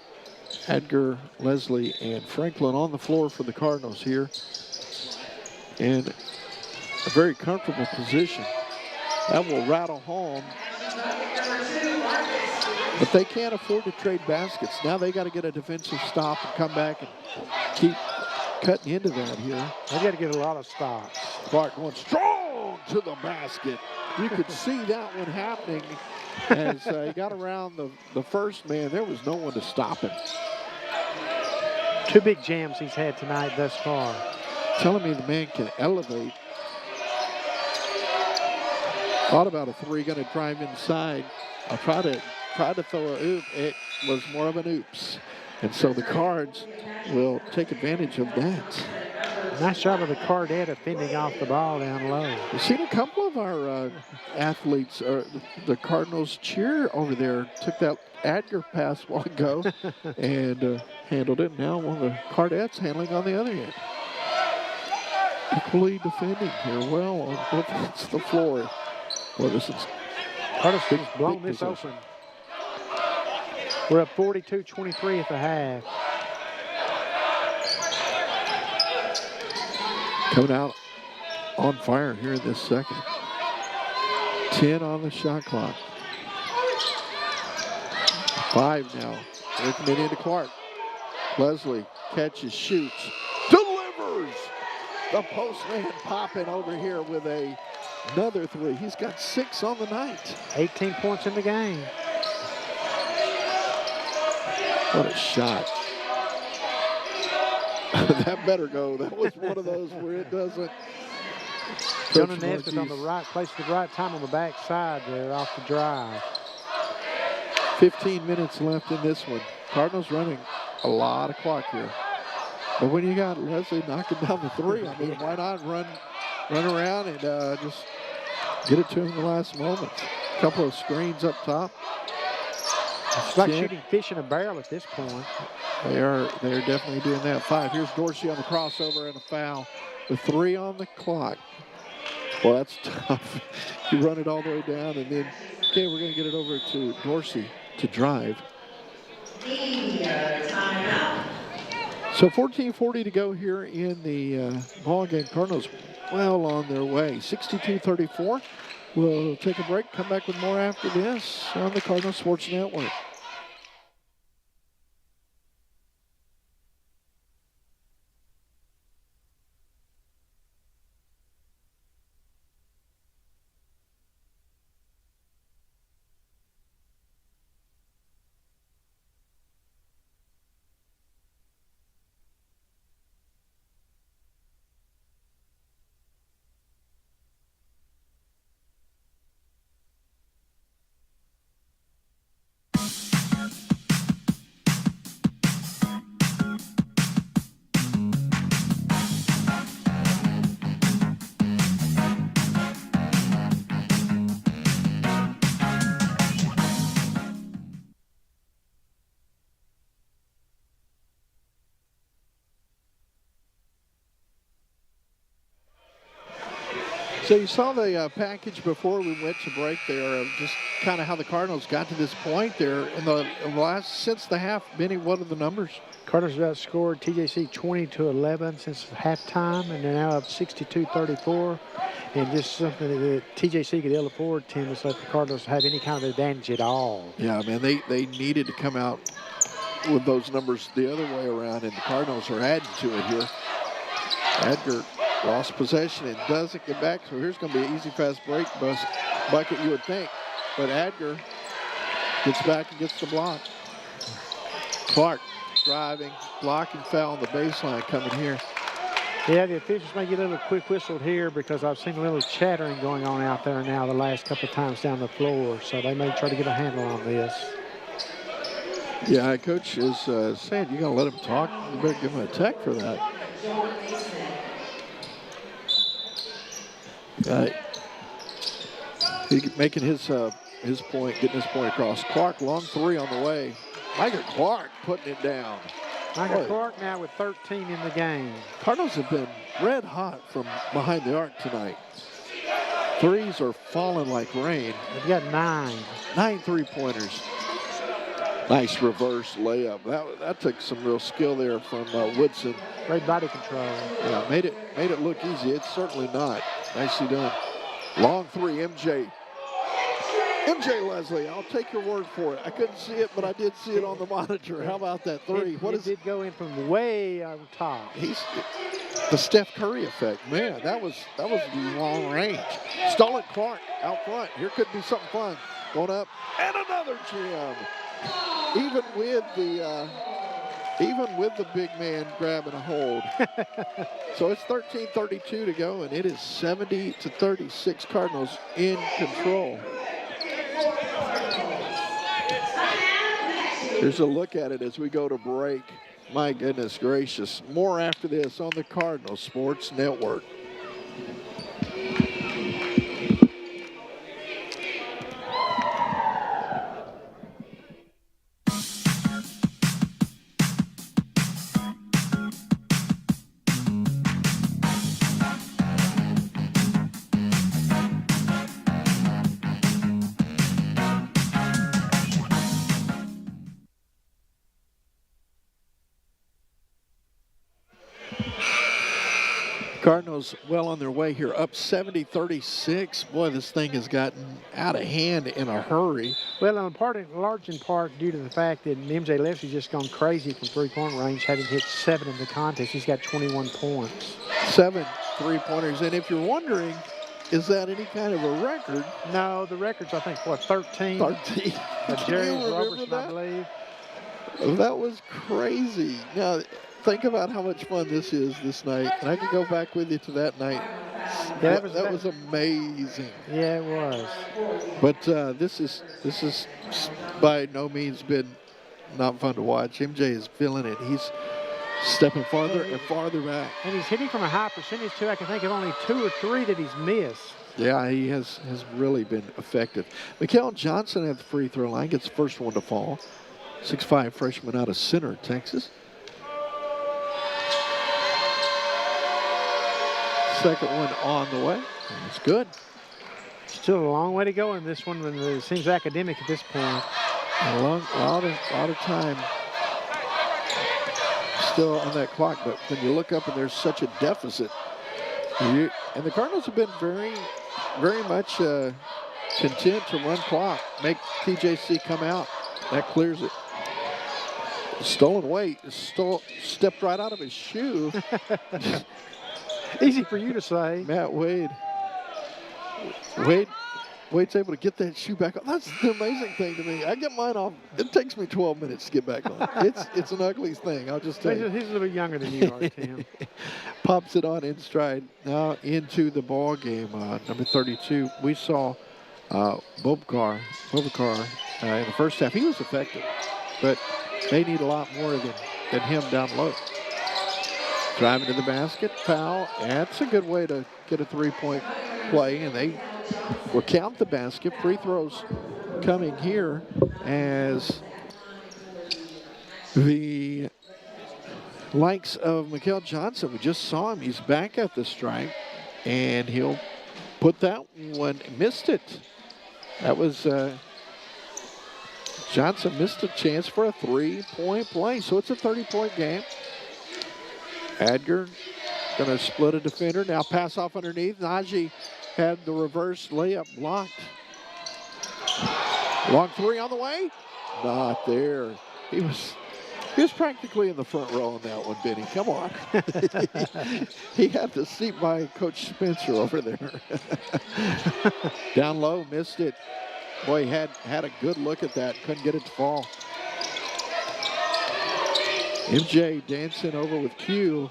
Edgar, Leslie, and Franklin on the floor for the Cardinals here. And a very comfortable position. That will rattle home. But they can't afford to trade baskets. Now they got to get a defensive stop and come back and keep cutting into that here. They got to get a lot of stops. Clark going strong to the basket. You could see that one happening as he got around the first man. There was no one to stop him. 2 big jams he's had tonight thus far. Telling me the man can elevate. Thought about a 3, going to drive inside. I tried to throw a oop. It was more of an oops. And so the Cards will take advantage of that. Nice job of the Cardette defending off the ball down low. We've seen a couple of our athletes, the Cardinals cheer over there, took that Adger pass a while ago and handled it. Now one of the Cardettes handling on the other end. Equally defending here well on both ends of the floor. Well, this is Cardinals has blown this open. We're up 42-23 at the half. Coming out on fire here in this second. 10 on the shot clock. 5 now. They're coming into Clark. Leslie catches, shoots, delivers. The postman popping over here with another 3. He's got 6 on the night. 18 points in the game. What a shot. That better go. That was one of those where it doesn't. Jonah Nesmith on the right, placed the right time on the backside there off the drive. 15 minutes left in this one. Cardinals running a lot of clock here. But when you got Leslie knocking down the 3, I mean, why not run around and just get it to him in the last moments. A couple of screens up top. It's like shooting fish in a barrel at this point. They are definitely doing that. 5. Here's Dorsey on the crossover and a foul with 3 on the clock. Well, that's tough. You run it all the way down and then, okay, we're going to get it over to Dorsey to drive. So 14:40 to go here in the ball game. Cardinals well on their way. 62-34. We'll take a break, come back with more after this on the Cardinal Sports Network. So you saw the package before we went to break there of just kind of how the Cardinals got to this point there in the last, since the half. Benny, what are the numbers? Cardinals have outscored TJC 20-11 since halftime, and they're now up 62-34. And just something that TJC could ill afford, Tim, is let the Cardinals have any kind of advantage at all. Yeah, man, they needed to come out with those numbers the other way around, and the Cardinals are adding to it here. Edgar lost possession and doesn't get back, so here's going to be an easy, fast break bucket, you would think. But Edgar gets back and gets the block. Clark driving, blocking foul on the baseline coming here. Yeah, the officials may get a little quick whistled here because I've seen a little chattering going on out there now the last couple of times down the floor, so they may try to get a handle on this. Yeah, Coach is saying you got to let him talk. You better give him a tech for that. He making his point, getting his point across. Clark, long three on the way. Micah Clark putting it down. Micah Clark now with 13 in the game. Cardinals have been red hot from behind the arc tonight. Threes are falling like rain. They've got 9. 9 3-pointers. Nice reverse layup. That took some real skill there from Woodson. Great body control. Yeah, made it look easy. It's certainly not. Nicely done. Long three, MJ Leslie, I'll take your word for it. I couldn't see it, but I did see it on the monitor. How about that three? It did go in from way on top. He's the Steph Curry effect. Man, that was long range. Stolen Clark out front. Here could be something fun. Going up, and another jam. Even with the big man grabbing a hold. So it's 13:32 to go, and it is 70-36 Cardinals in control. Here's a look at it as we go to break. My goodness gracious. More after this on the Cardinal Sports Network. Cardinals well on their way here, up 70-36. Boy, this thing has gotten out of hand in a hurry. Well, large in part due to the fact that MJ Leslie's just gone crazy from three-point range, having hit 7 in the contest. He's got 21 points. 7 3-pointers. And if you're wondering, is that any kind of a record? No, the record's, I think, what, 13? 13. Jerry Robertson, I believe. That was crazy. Now, think about how much fun this is this night. And I could go back with you to that night. Yeah, that was amazing. Yeah, it was. But this is by no means been not fun to watch. MJ is feeling it. He's stepping farther and farther back. And he's hitting from a high percentage, too. I can think of only 2 or 3 that he's missed. Yeah, he has really been effective. Mikael Johnson at the free throw line gets the first one to fall. 6'5" freshman out of Center, Texas. Second one on the way. It's good. Still a long way to go in this one when it seems academic at this point. A lot of time still on that clock, but when you look up and there's such a deficit, and the Cardinals have been very, very much content to run clock, make TJC come out. That clears it. Stolen weight, stepped right out of his shoe. Easy for you to say. Matt Wade. Wade's able to get that shoe back on. That's the amazing thing to me. I get mine off. It takes me 12 minutes to get back on. It's an ugly thing, I'll just tell you. He's a little bit younger than you are, Tim. Pops it on in stride. Now into the ball game. Number 32. We saw Bobakar in the first half. He was effective, but they need a lot more than him down low. Driving to the basket, foul. That's a good way to get a three-point play, and they will count the basket. Free throws coming here as the likes of Mikael Johnson. We just saw him. He's back at the stripe, and he'll put that one, missed it. That was Johnson missed a chance for a 3-point play. So it's a 30-point game. Adger going to split a defender. Now pass off underneath. Najee had the reverse layup blocked. Long three on the way. Not there. He was practically in the front row on that one, Benny. Come on. He had to seat by Coach Spencer over there. Down low, missed it. Boy, he had a good look at that. Couldn't get it to fall. MJ dancing over with Q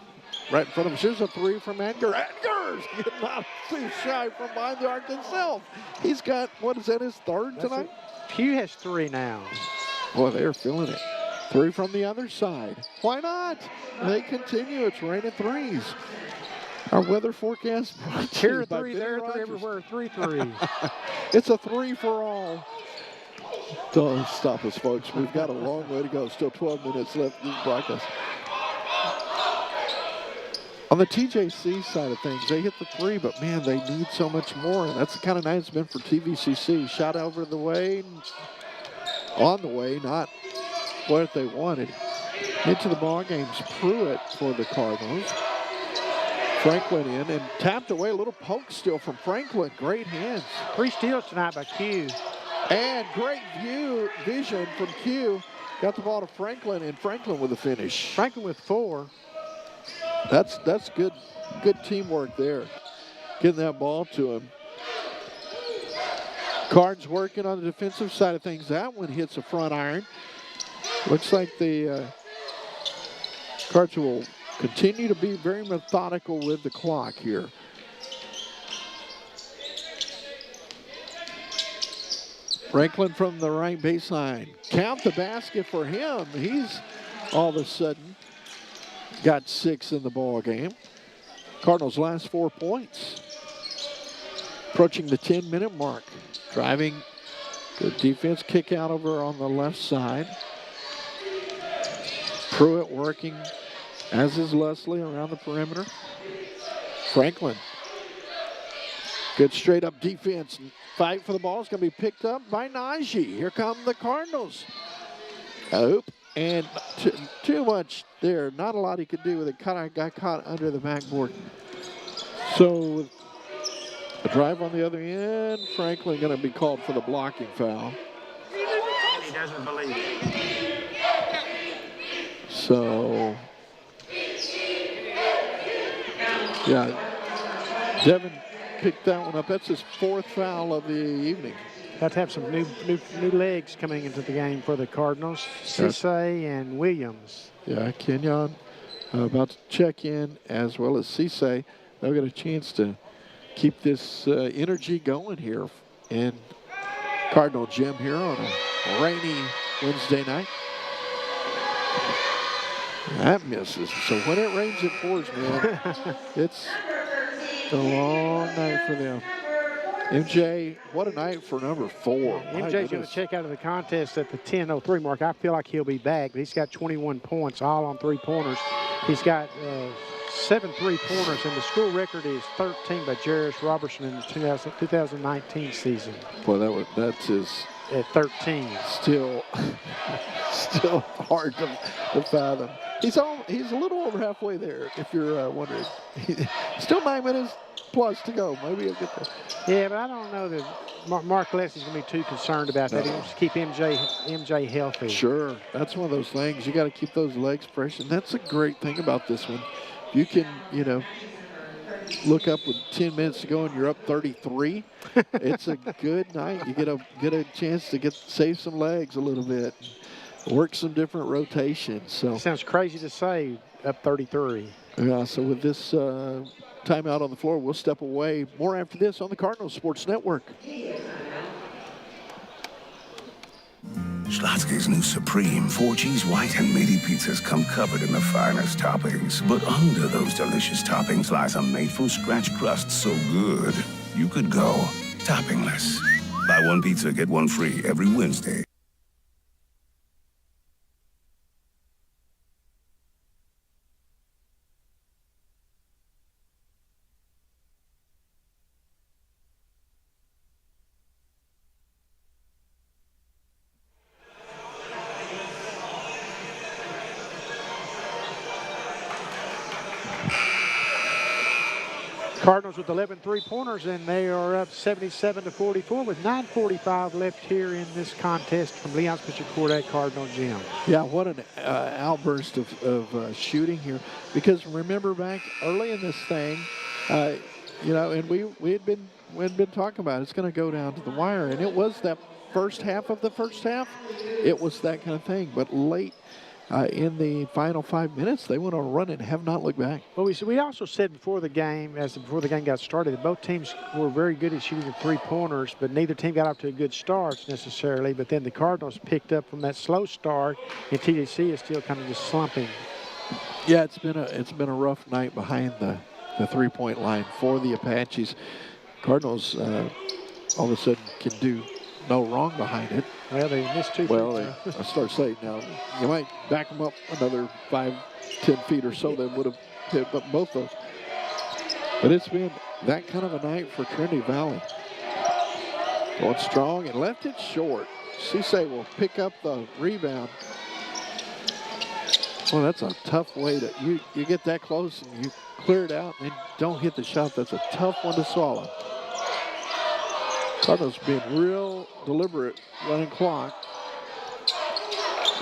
right in front of him. Here's a three from Edgar. Edgar's getting not too shy from behind the arc himself. He's got, what is that, his third tonight? Q has 3 now. Boy, they're feeling it. 3 from the other side. Why not? They continue. It's raining threes. Our weather forecast. Here are 3, there are 3, everywhere. 3 threes. It's a 3 for all. Don't stop us, folks. We've got a long way to go. Still 12 minutes left in this broadcast. On the TJC side of things, they hit the 3, but man, they need so much more. And that's the kind of night it's been for TVCC. Shot over the way, on the way, not what they wanted. Into the ball game's Pruitt for the Cardinals. Franklin in and tapped away. A little poke steal from Franklin. Great hands. 3 steals tonight by Q. And great vision from Q. Got the ball to Franklin, and Franklin with the finish. Franklin with 4. That's good teamwork there. Getting that ball to him. Cards working on the defensive side of things. That one hits a front iron. Looks like the Cards will continue to be very methodical with the clock here. Franklin from the right baseline. Count the basket for him. He's all of a sudden got 6 in the ball game. Cardinals' last 4 points. Approaching the 10-minute mark. Driving, good defense, kick out over on the left side. Pruitt working, as is Leslie, around the perimeter. Franklin. Good straight up defense. Fight for the ball is going to be picked up by Najee. Here come the Cardinals. Oop. And too much there. Not a lot he could do with it. Kind of got caught under the backboard. So a drive on the other end. Franklin going to be called for the blocking foul. He doesn't believe it. So, yeah, Devin picked that one up. That's his 4th foul of the evening. Got to have some new legs coming into the game for the Cardinals. Cisse and Williams. Yeah, Kenyon about to check in, as well as Cisse. They'll get a chance to keep this energy going here in Cardinal Gym here on a rainy Wednesday night. That misses. So when it rains, it pours, man. It's a long night for them. MJ, what a night for number 4. MJ's going to check out of the contest at the 10:03 mark. I feel like he'll be back, but he's got 21 points, all on 3-pointers. He's got 7 3-pointers, and the school record is 13 by Jarris Robertson in the 2019 season. Boy, that's his. At 13. Still hard to fathom. He's a little over halfway there, if you're wondering. Still 9 minutes plus to go. Maybe he'll get there. Yeah, but I don't know that Mark Leslie's going to be too concerned about that. He wants to keep MJ healthy. Sure. That's one of those things. You got to keep those legs fresh, and that's a great thing about this one. You can, look up with 10 minutes to go and you're up 33. It's a good night. You get a chance to save some legs a little bit, work some different rotations. So sounds crazy to say, up 33. Yeah. So with this timeout on the floor, we'll step away. More after this on the Cardinals Sports Network. Schlotzsky's new Supreme 4-cheese white and meaty pizzas come covered in the finest toppings. But under those delicious toppings lies a made-from-scratch crust so good, you could go toppingless. Buy one pizza, get one free every Wednesday. Cardinals with 11 three-pointers, and they are up 77-44 with 9:45 left here in this contest from Leon Spencer Court at Cardinal Gym. Yeah, what an outburst of shooting here. Because remember back early in this thing, you know, and we had been talking about it's going to go down to the wire, and it was that first half of the first half. It was that kind of thing. But late in the final 5 minutes, they went on a run and have not looked back. Well, we also said before the game got started, that both teams were very good at shooting the three-pointers, but neither team got off to a good start necessarily. But then the Cardinals picked up from that slow start, and TJC is still kind of just slumping. Yeah, it's been a rough night behind the three-point line for the Apaches. Cardinals all of a sudden can do no wrong behind it. Well, they missed two. Well, I start saying now, you might back them up another 5-10 feet or so. They would have hit up both those. But it's been that kind of a night for Trinity Valley. Going strong and left it short. Cisse will pick up the rebound. Well, that's a tough way to, you get that close and you clear it out and don't hit the shot. That's a tough one to swallow. Cardinals being real deliberate, running clock.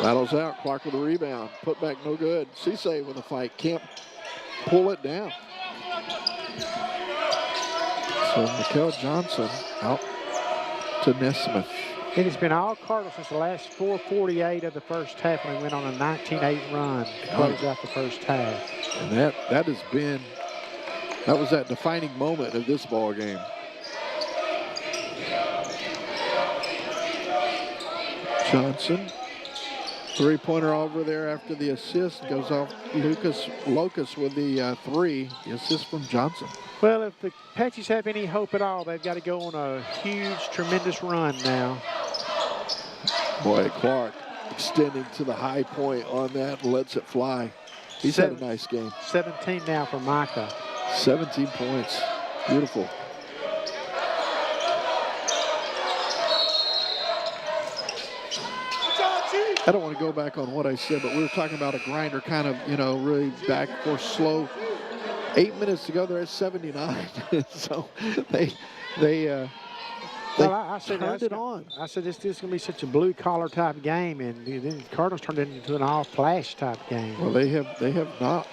Rattles out, Clark with a rebound. Put back no good. Cisse with a fight, can't pull it down. So Mikel Johnson out to Nesmith. It has been all Cardinals since the last 4:48 of the first half when we went on a 19-8 run to close out the first half. And that has been, that was that defining moment of this ball game. Johnson, three-pointer over there after the assist, goes off Locus with the three, the assist from Johnson. Well, if the Apaches have any hope at all, they've got to go on a huge, tremendous run now. Boy, Clark extending to the high point on that and lets it fly. He's had a nice game. 17 now for Micah. 17 points. Beautiful. I don't want to go back on what I said, but we were talking about a grinder kind of, you know, really back for slow. 8 minutes to go, they're at 79. So they I said turned it on. I said this is going to be such a blue-collar type game, and then the Cardinals turned it into an all-flash type game. Well, they have not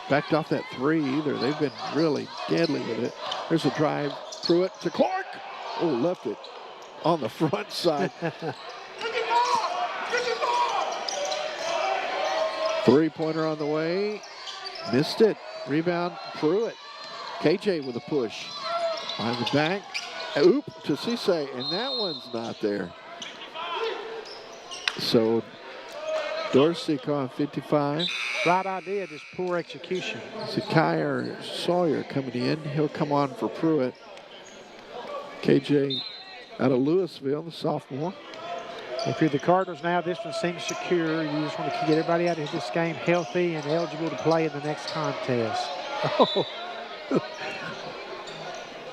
backed off that three either. They've been really deadly with it. There's a drive, Pruitt to Clark. Oh, left it on the front side. Three-pointer on the way. Missed it. Rebound, Pruitt. KJ with a push. Behind the back. Oop to Cisse, and that one's not there. So Dorsey on 55. Right idea, just poor execution. Zakier Sawyer coming in. He'll come on for Pruitt. KJ out of Louisville, the sophomore. If you're the Cardinals now, this one seems secure. You just want to get everybody out of this game healthy and eligible to play in the next contest.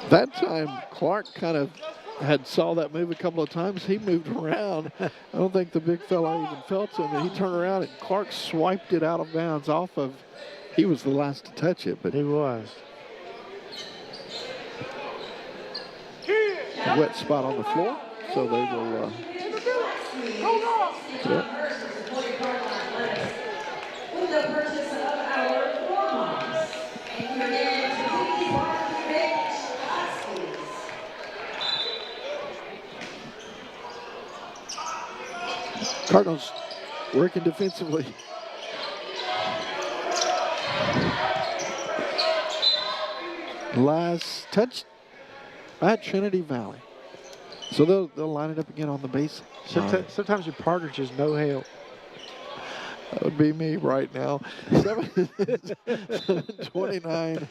That time, Clark kind of saw that move a couple of times. He moved around. I don't think the big fella even felt him. He turned around and Clark swiped it out of bounds off of, he was the last to touch it. But he was. A wet spot on the floor, so they will Cardinals working defensively. Last touch at Trinity Valley. So they'll line it up again on the base. Sometimes your partner's just no help. That would be me right now. 7:29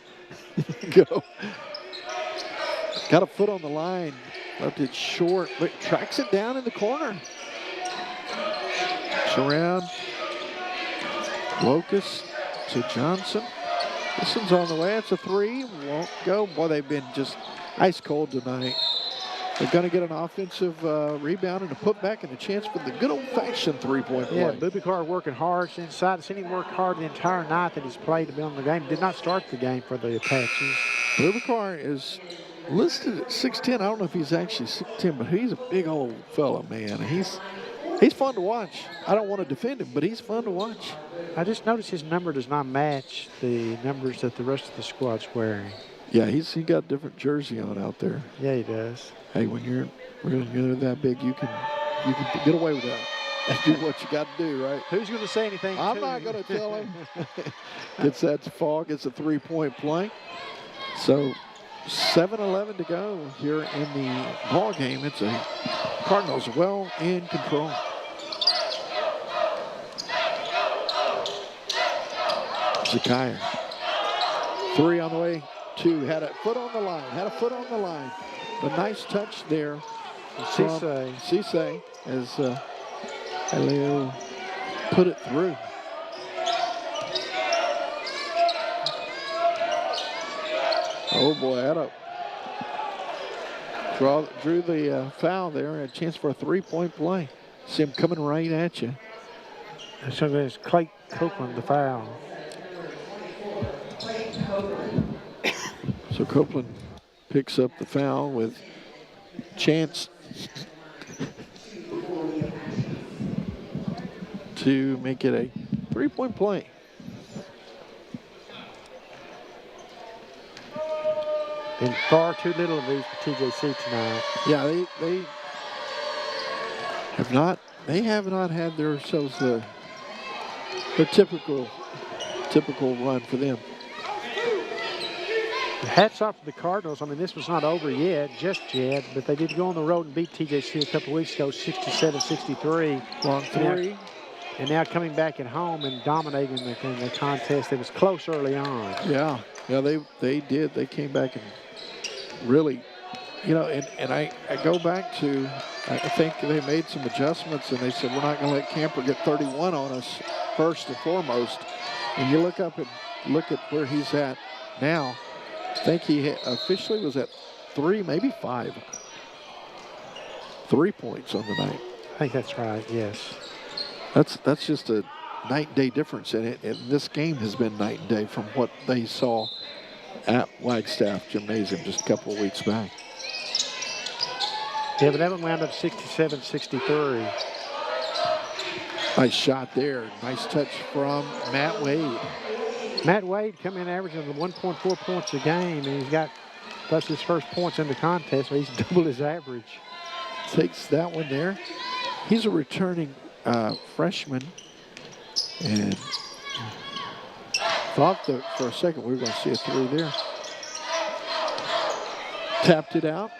go. Got a foot on the line. Left it short, but tracks it down in the corner. Around. Locust to Johnson. This one's on the way. It's a three. Won't go. Boy, they've been just ice cold tonight. They're going to get an offensive rebound and a putback and a chance for the good old-fashioned three-point play. Yeah, Bubakar working hard inside. I've seen him work hard the entire night that he's played to be on the game. Did not start the game for the Apaches. Bubakar is listed at 6'10". I don't know if he's actually 6'10", but he's a big old fella, man. He's fun to watch. I don't want to defend him, but he's fun to watch. I just noticed his number does not match the numbers that the rest of the squad's wearing. Yeah, he got a different jersey on out there. Yeah, he does. Hey, when you're that big, you can get away with that. Do what you got to do, right? Who's going to say anything? I'm not going to tell him. Gets that fall, gets a three-point play. So 7:11 to go here in the ball game. It's a Cardinals well in control. Zakier. 3 on the way. 2 had a foot on the line. A nice touch there from Cisse as Aleo put it through. Oh boy, drew the foul there. A chance for a three-point play. See him coming right at you. So there's Clay Copeland, the foul. So Copeland picks up the foul with chance to make it a three-point play. And far too little of these for TJC tonight. Yeah, they have not had themselves the typical run for them. Hats off to the Cardinals. I mean, this was not over just yet, but they did go on the road and beat TJC a couple weeks ago, 67-63. Long three. And now coming back at home and dominating the contest. It was close early on. Yeah, they did. They came back and really, and I go back to, I think they made some adjustments and they said, we're not going to let Camper get 31 on us first and foremost. And you look up and look at where he's at now. I think he officially was at 3, maybe 5. 3 points on the night. I think that's right, yes. That's just a night and day difference in it. And this game has been night and day from what they saw at Wagstaff Gymnasium just a couple of weeks back. Yeah, but that one wound up 67-63. Nice shot there. Nice touch from Matt Wade. Matt Wade coming in averaging 1.4 points a game, and that's his first points in the contest, so he's doubled his average. Takes that one there. He's a returning freshman, and thought that for a second we were going to see a 3 there. Tapped it out.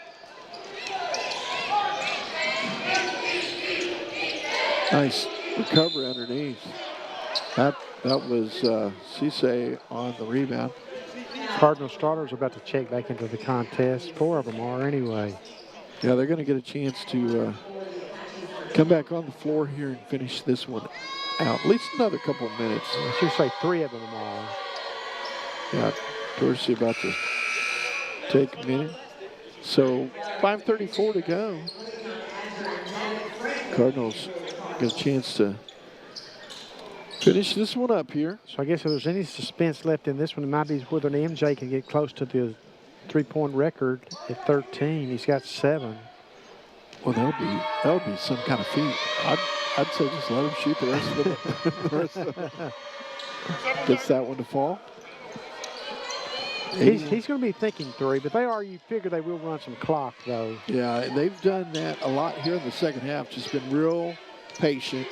Nice recovery underneath. That was Cisse on the rebound. Cardinal starters are about to check back into the contest. 4 of them are anyway. Yeah, they're going to get a chance to come back on the floor here and finish this one out. At least another couple of minutes. I should say 3 of them are. Yeah, Dorsey about to take a minute. So 5:34 to go. Cardinals get a chance to finish this one up here. So I guess if there's any suspense left in this one, it might be whether an MJ can get close to the three-point record at 13. He's got 7. Well, that would be some kind of feat. I'd say just let him shoot the rest of them. Gets that one to fall. He's going to be thinking 3, but you figure they will run some clock, though. Yeah, they've done that a lot here in the second half. Just been real patient.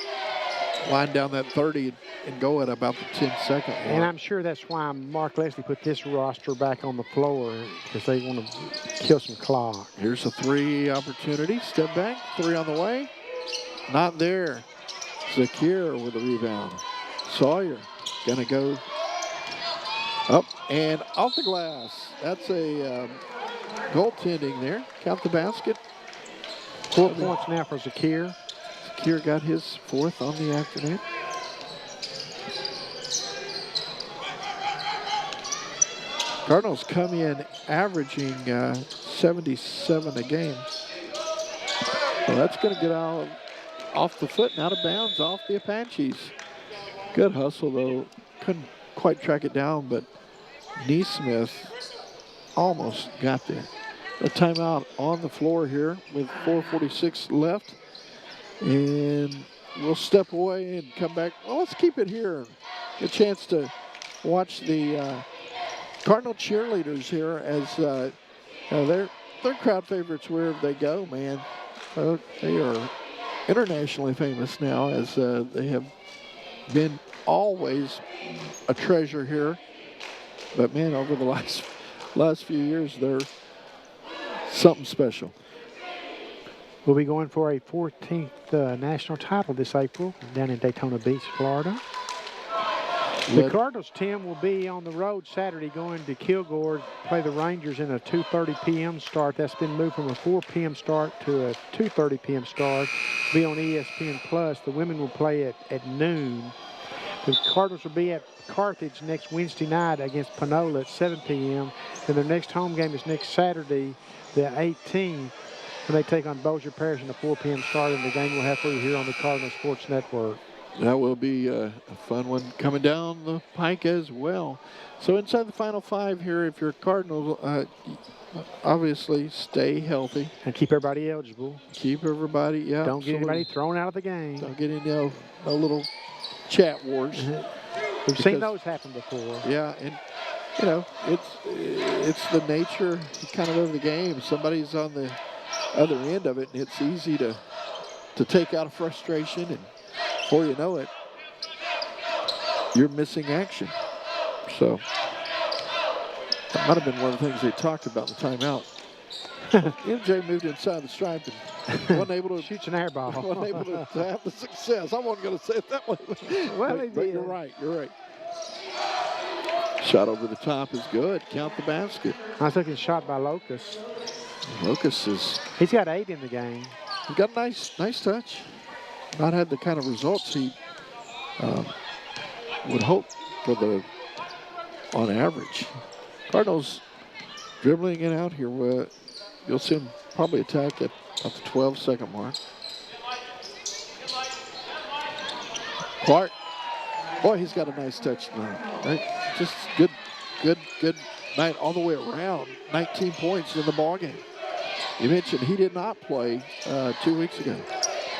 Wind down that 30 and go at about the 10-second mark. And I'm sure that's why Mark Leslie put this roster back on the floor, because they want to kill some clock. Here's a 3 opportunity. Step back. 3 on the way. Not there. Zakir with the rebound. Sawyer going to go up and off the glass. That's a goaltending there. Count the basket. 4 points now for Zakir. Zakir got his 4th on the afternoon. Cardinals come in averaging 77 a game. So that's going to get out off the foot and out of bounds off the Apaches. Good hustle, though. Couldn't quite track it down, but Neesmith almost got there. A timeout on the floor here with 4:46 left. And we'll step away and come back. Well, let's keep it here. A chance to watch the Cardinal cheerleaders here as they're crowd favorites wherever they go, man. They are internationally famous now, as they have been always a treasure here. But, man, over the last few years, they're something special. We'll be going for a 14th national title this April down in Daytona Beach, Florida. The Cardinals, Tim, will be on the road Saturday going to Kilgore, play the Rangers in a 2:30 p.m. start. That's been moved from a 4 p.m. start to a 2:30 p.m. start. Be on ESPN Plus. The women will play at noon. The Cardinals will be at Carthage next Wednesday night against Panola at 7 p.m. And their next home game is next Saturday, the 18th, when they take on Bossier Parish in a 4 p.m. start. And the game we'll have for you here on the Cardinal Sports Network. That will be a fun one coming down the pike as well. So inside the final five here, if you're a Cardinal, obviously stay healthy. And keep everybody eligible. Keep everybody, yeah. Don't get anybody thrown out of the game. Don't get any no little chat wars. We've seen those happen before. Yeah, and you know, it's the nature kind of the game. Somebody's on the other end of it, and it's easy to take out a frustration, and before you know it, you're missing action. So that might have been one of the things they talked about in the timeout. MJ moved inside the stripe and wasn't able to shoot an air ball. Wasn't able to have the success. I wasn't going to say it that way. Well, but you're right. You're right. Shot over the top is good. Count the basket. I was looking shot by Locust. Locust he's got 8 in the game. He's got a nice touch. Not had the kind of results he would hope for on average. Cardinals dribbling it out here. You'll see him probably attack at the 12-second mark. Clark, boy, he's got a nice touch tonight. Right? Just good night all the way around. 19 points in the ballgame. You mentioned he did not play 2 weeks ago,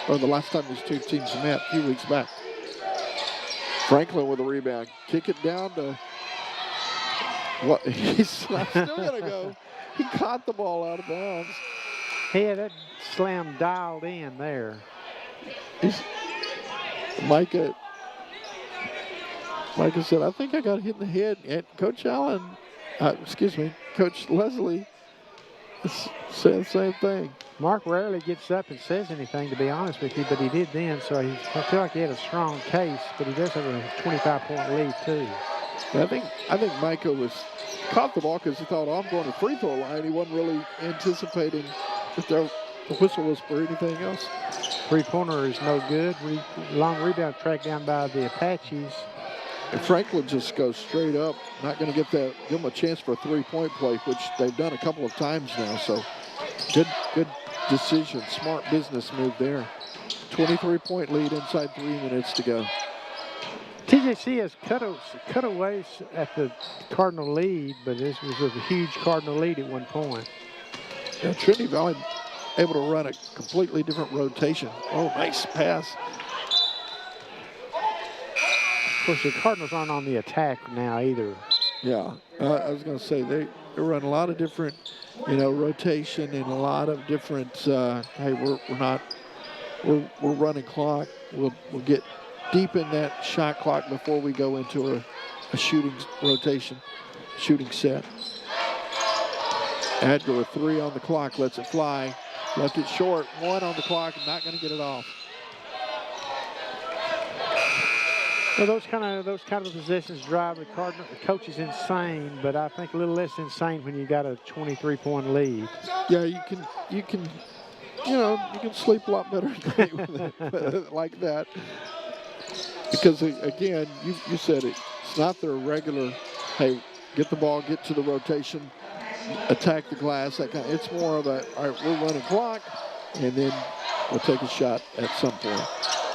or the last time these two teams met a few weeks back. Franklin with a rebound. Kick it down to what? He's still going to go. He caught the ball out of bounds. He had that slam dialed in there. Micah said, I think I got hit in the head. And Coach Allen, Coach Leslie said the same thing. Mark rarely gets up and says anything, to be honest with you, but he did then, so I feel like he had a strong case, but he does have a 25-point lead, too. I think Micah caught the ball because he thought, I'm going to free throw line. He wasn't really anticipating if the whistle was for anything else. Three-pointer is no good. Long rebound tracked down by the Apaches. And Franklin just goes straight up. Not going to give them a chance for a three-point play, which they've done a couple of times now. So good decision. Smart business move there. 23-point lead inside 3 minutes to go. TJC has cutaways at the Cardinal lead, but this was a huge Cardinal lead at one point. Yeah, Trinity Valley able to run a completely different rotation. Oh, nice pass. Of course, the Cardinals aren't on the attack now either. Yeah, I was going to say they run a lot of different, rotation and a lot of different. Hey, we're running clock. We'll get deep in that shot clock before we go into a shooting rotation, shooting set. Adger with 3 on the clock, lets it fly. Left it short, 1 on the clock, and not going to get it off. Well, those kind of positions drive the coaches insane, but I think a little less insane when you got a 23-point lead. Yeah, you can sleep a lot better at night with it, like that. Because again, you said it. It's not their regular, hey, get the ball, get to the rotation, attack the glass. That kind of, it's more of a, all right, we're running clock, and then will take a shot at some point.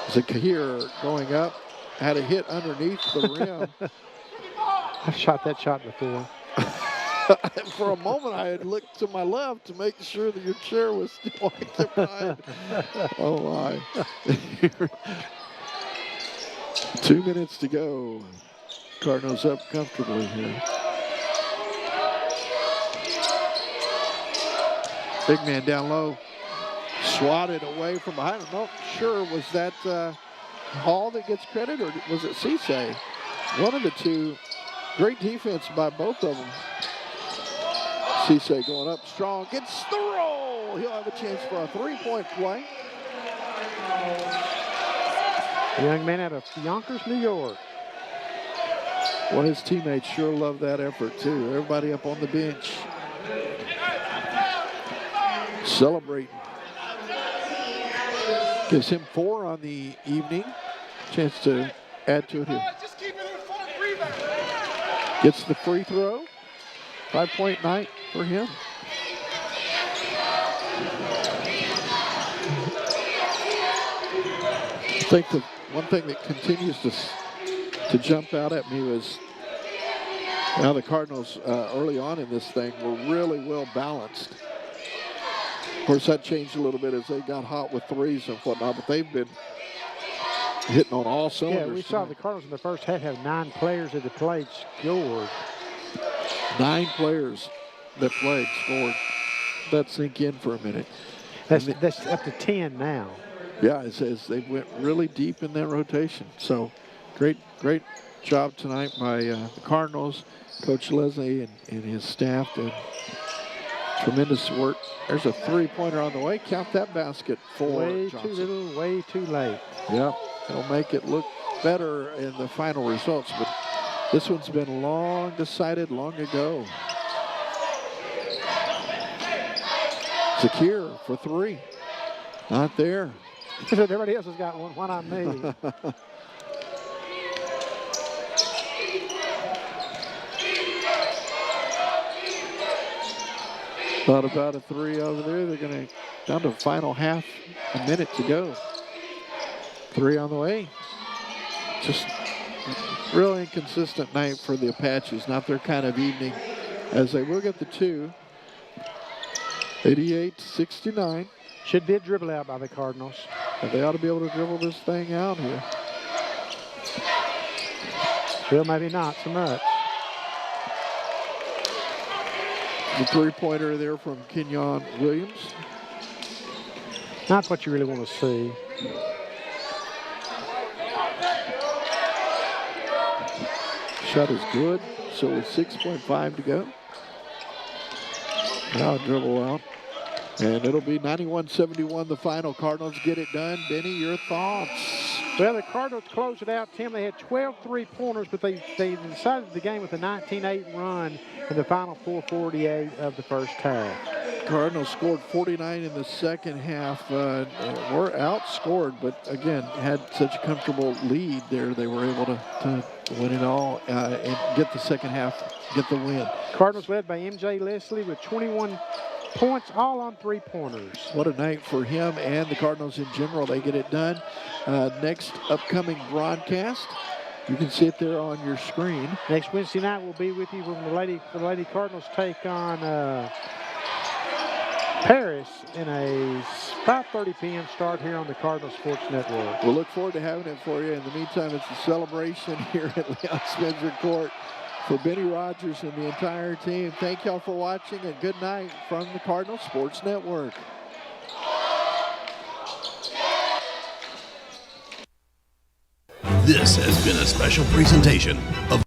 Zakir going up, had a hit underneath the rim. I've shot that shot before. For a moment, I had looked to my left to make sure that your chair was still occupied. Oh, my. 2 minutes to go. Cardinals up comfortably here. Big man down low. Swatted away from behind. I'm not sure, was that Hall that gets credit, or was it Cisse? One of the two. Great defense by both of them. Cisse going up strong, gets the roll. He'll have a chance for a three-point play. Young man out of Yonkers, New York. Well, his teammates sure love that effort, too. Everybody up on the bench celebrating. Gives him 4 on the evening. Chance to add to it here. Gets the free throw. 5-point night for him. I think the one thing that continues to jump out at me was now the Cardinals early on in this thing were really well balanced. Of course, that changed a little bit as they got hot with threes and whatnot, but they've been hitting on all cylinders. Yeah, we saw the Cardinals in the first half have 9 players that had played scored. 9 players that played scored. That sink in for a minute. That's up to 10 now. Yeah, it says they went really deep in that rotation. So great job tonight by the Cardinals. Coach Leslie and his staff did tremendous work. There's a three-pointer on the way. Count that basket for way Johnson. Too little, way too late. Yeah, it'll make it look better in the final results, but this one's been long decided long ago. Zakir for 3. Not there. Everybody else has got one. Why not me? Thought about a 3 over there. They're going to down to final half, a minute to go. 3 on the way. Just real inconsistent night for the Apaches. Not their kind of evening, as they will get the 2. 88-69. Should be a dribble out by the Cardinals. But they ought to be able to dribble this thing out here. Well, maybe not so much. The three-pointer there from Kenyon Williams. Not what you really want to see. Shot is good. So with 6.5 to go. Now dribble out. And it'll be 91-71 the final. Cardinals get it done. Benny, your thoughts? Well, the Cardinals closed it out, Tim. They had 12 three-pointers, but they decided the game with a 19-8 run in the final 4:48 of the first half. Cardinals scored 49 in the second half. Were outscored, but again, had such a comfortable lead there. They were able to win it all and get the second half, get the win. Cardinals led by MJ Leslie with 21 points, all on three-pointers. What a night for him and the Cardinals in general. They get it done. Next upcoming broadcast, you can see it there on your screen. Next Wednesday night, we'll be with you when the Lady Cardinals take on Paris in a 5:30 p.m. start here on the Cardinal Sports Network. We'll look forward to having it for you. In the meantime, it's a celebration here at Leon Spencer Court for Benny Rogers and the entire team. Thank y'all for watching, and good night from the Cardinal Sports Network. This has been a special presentation of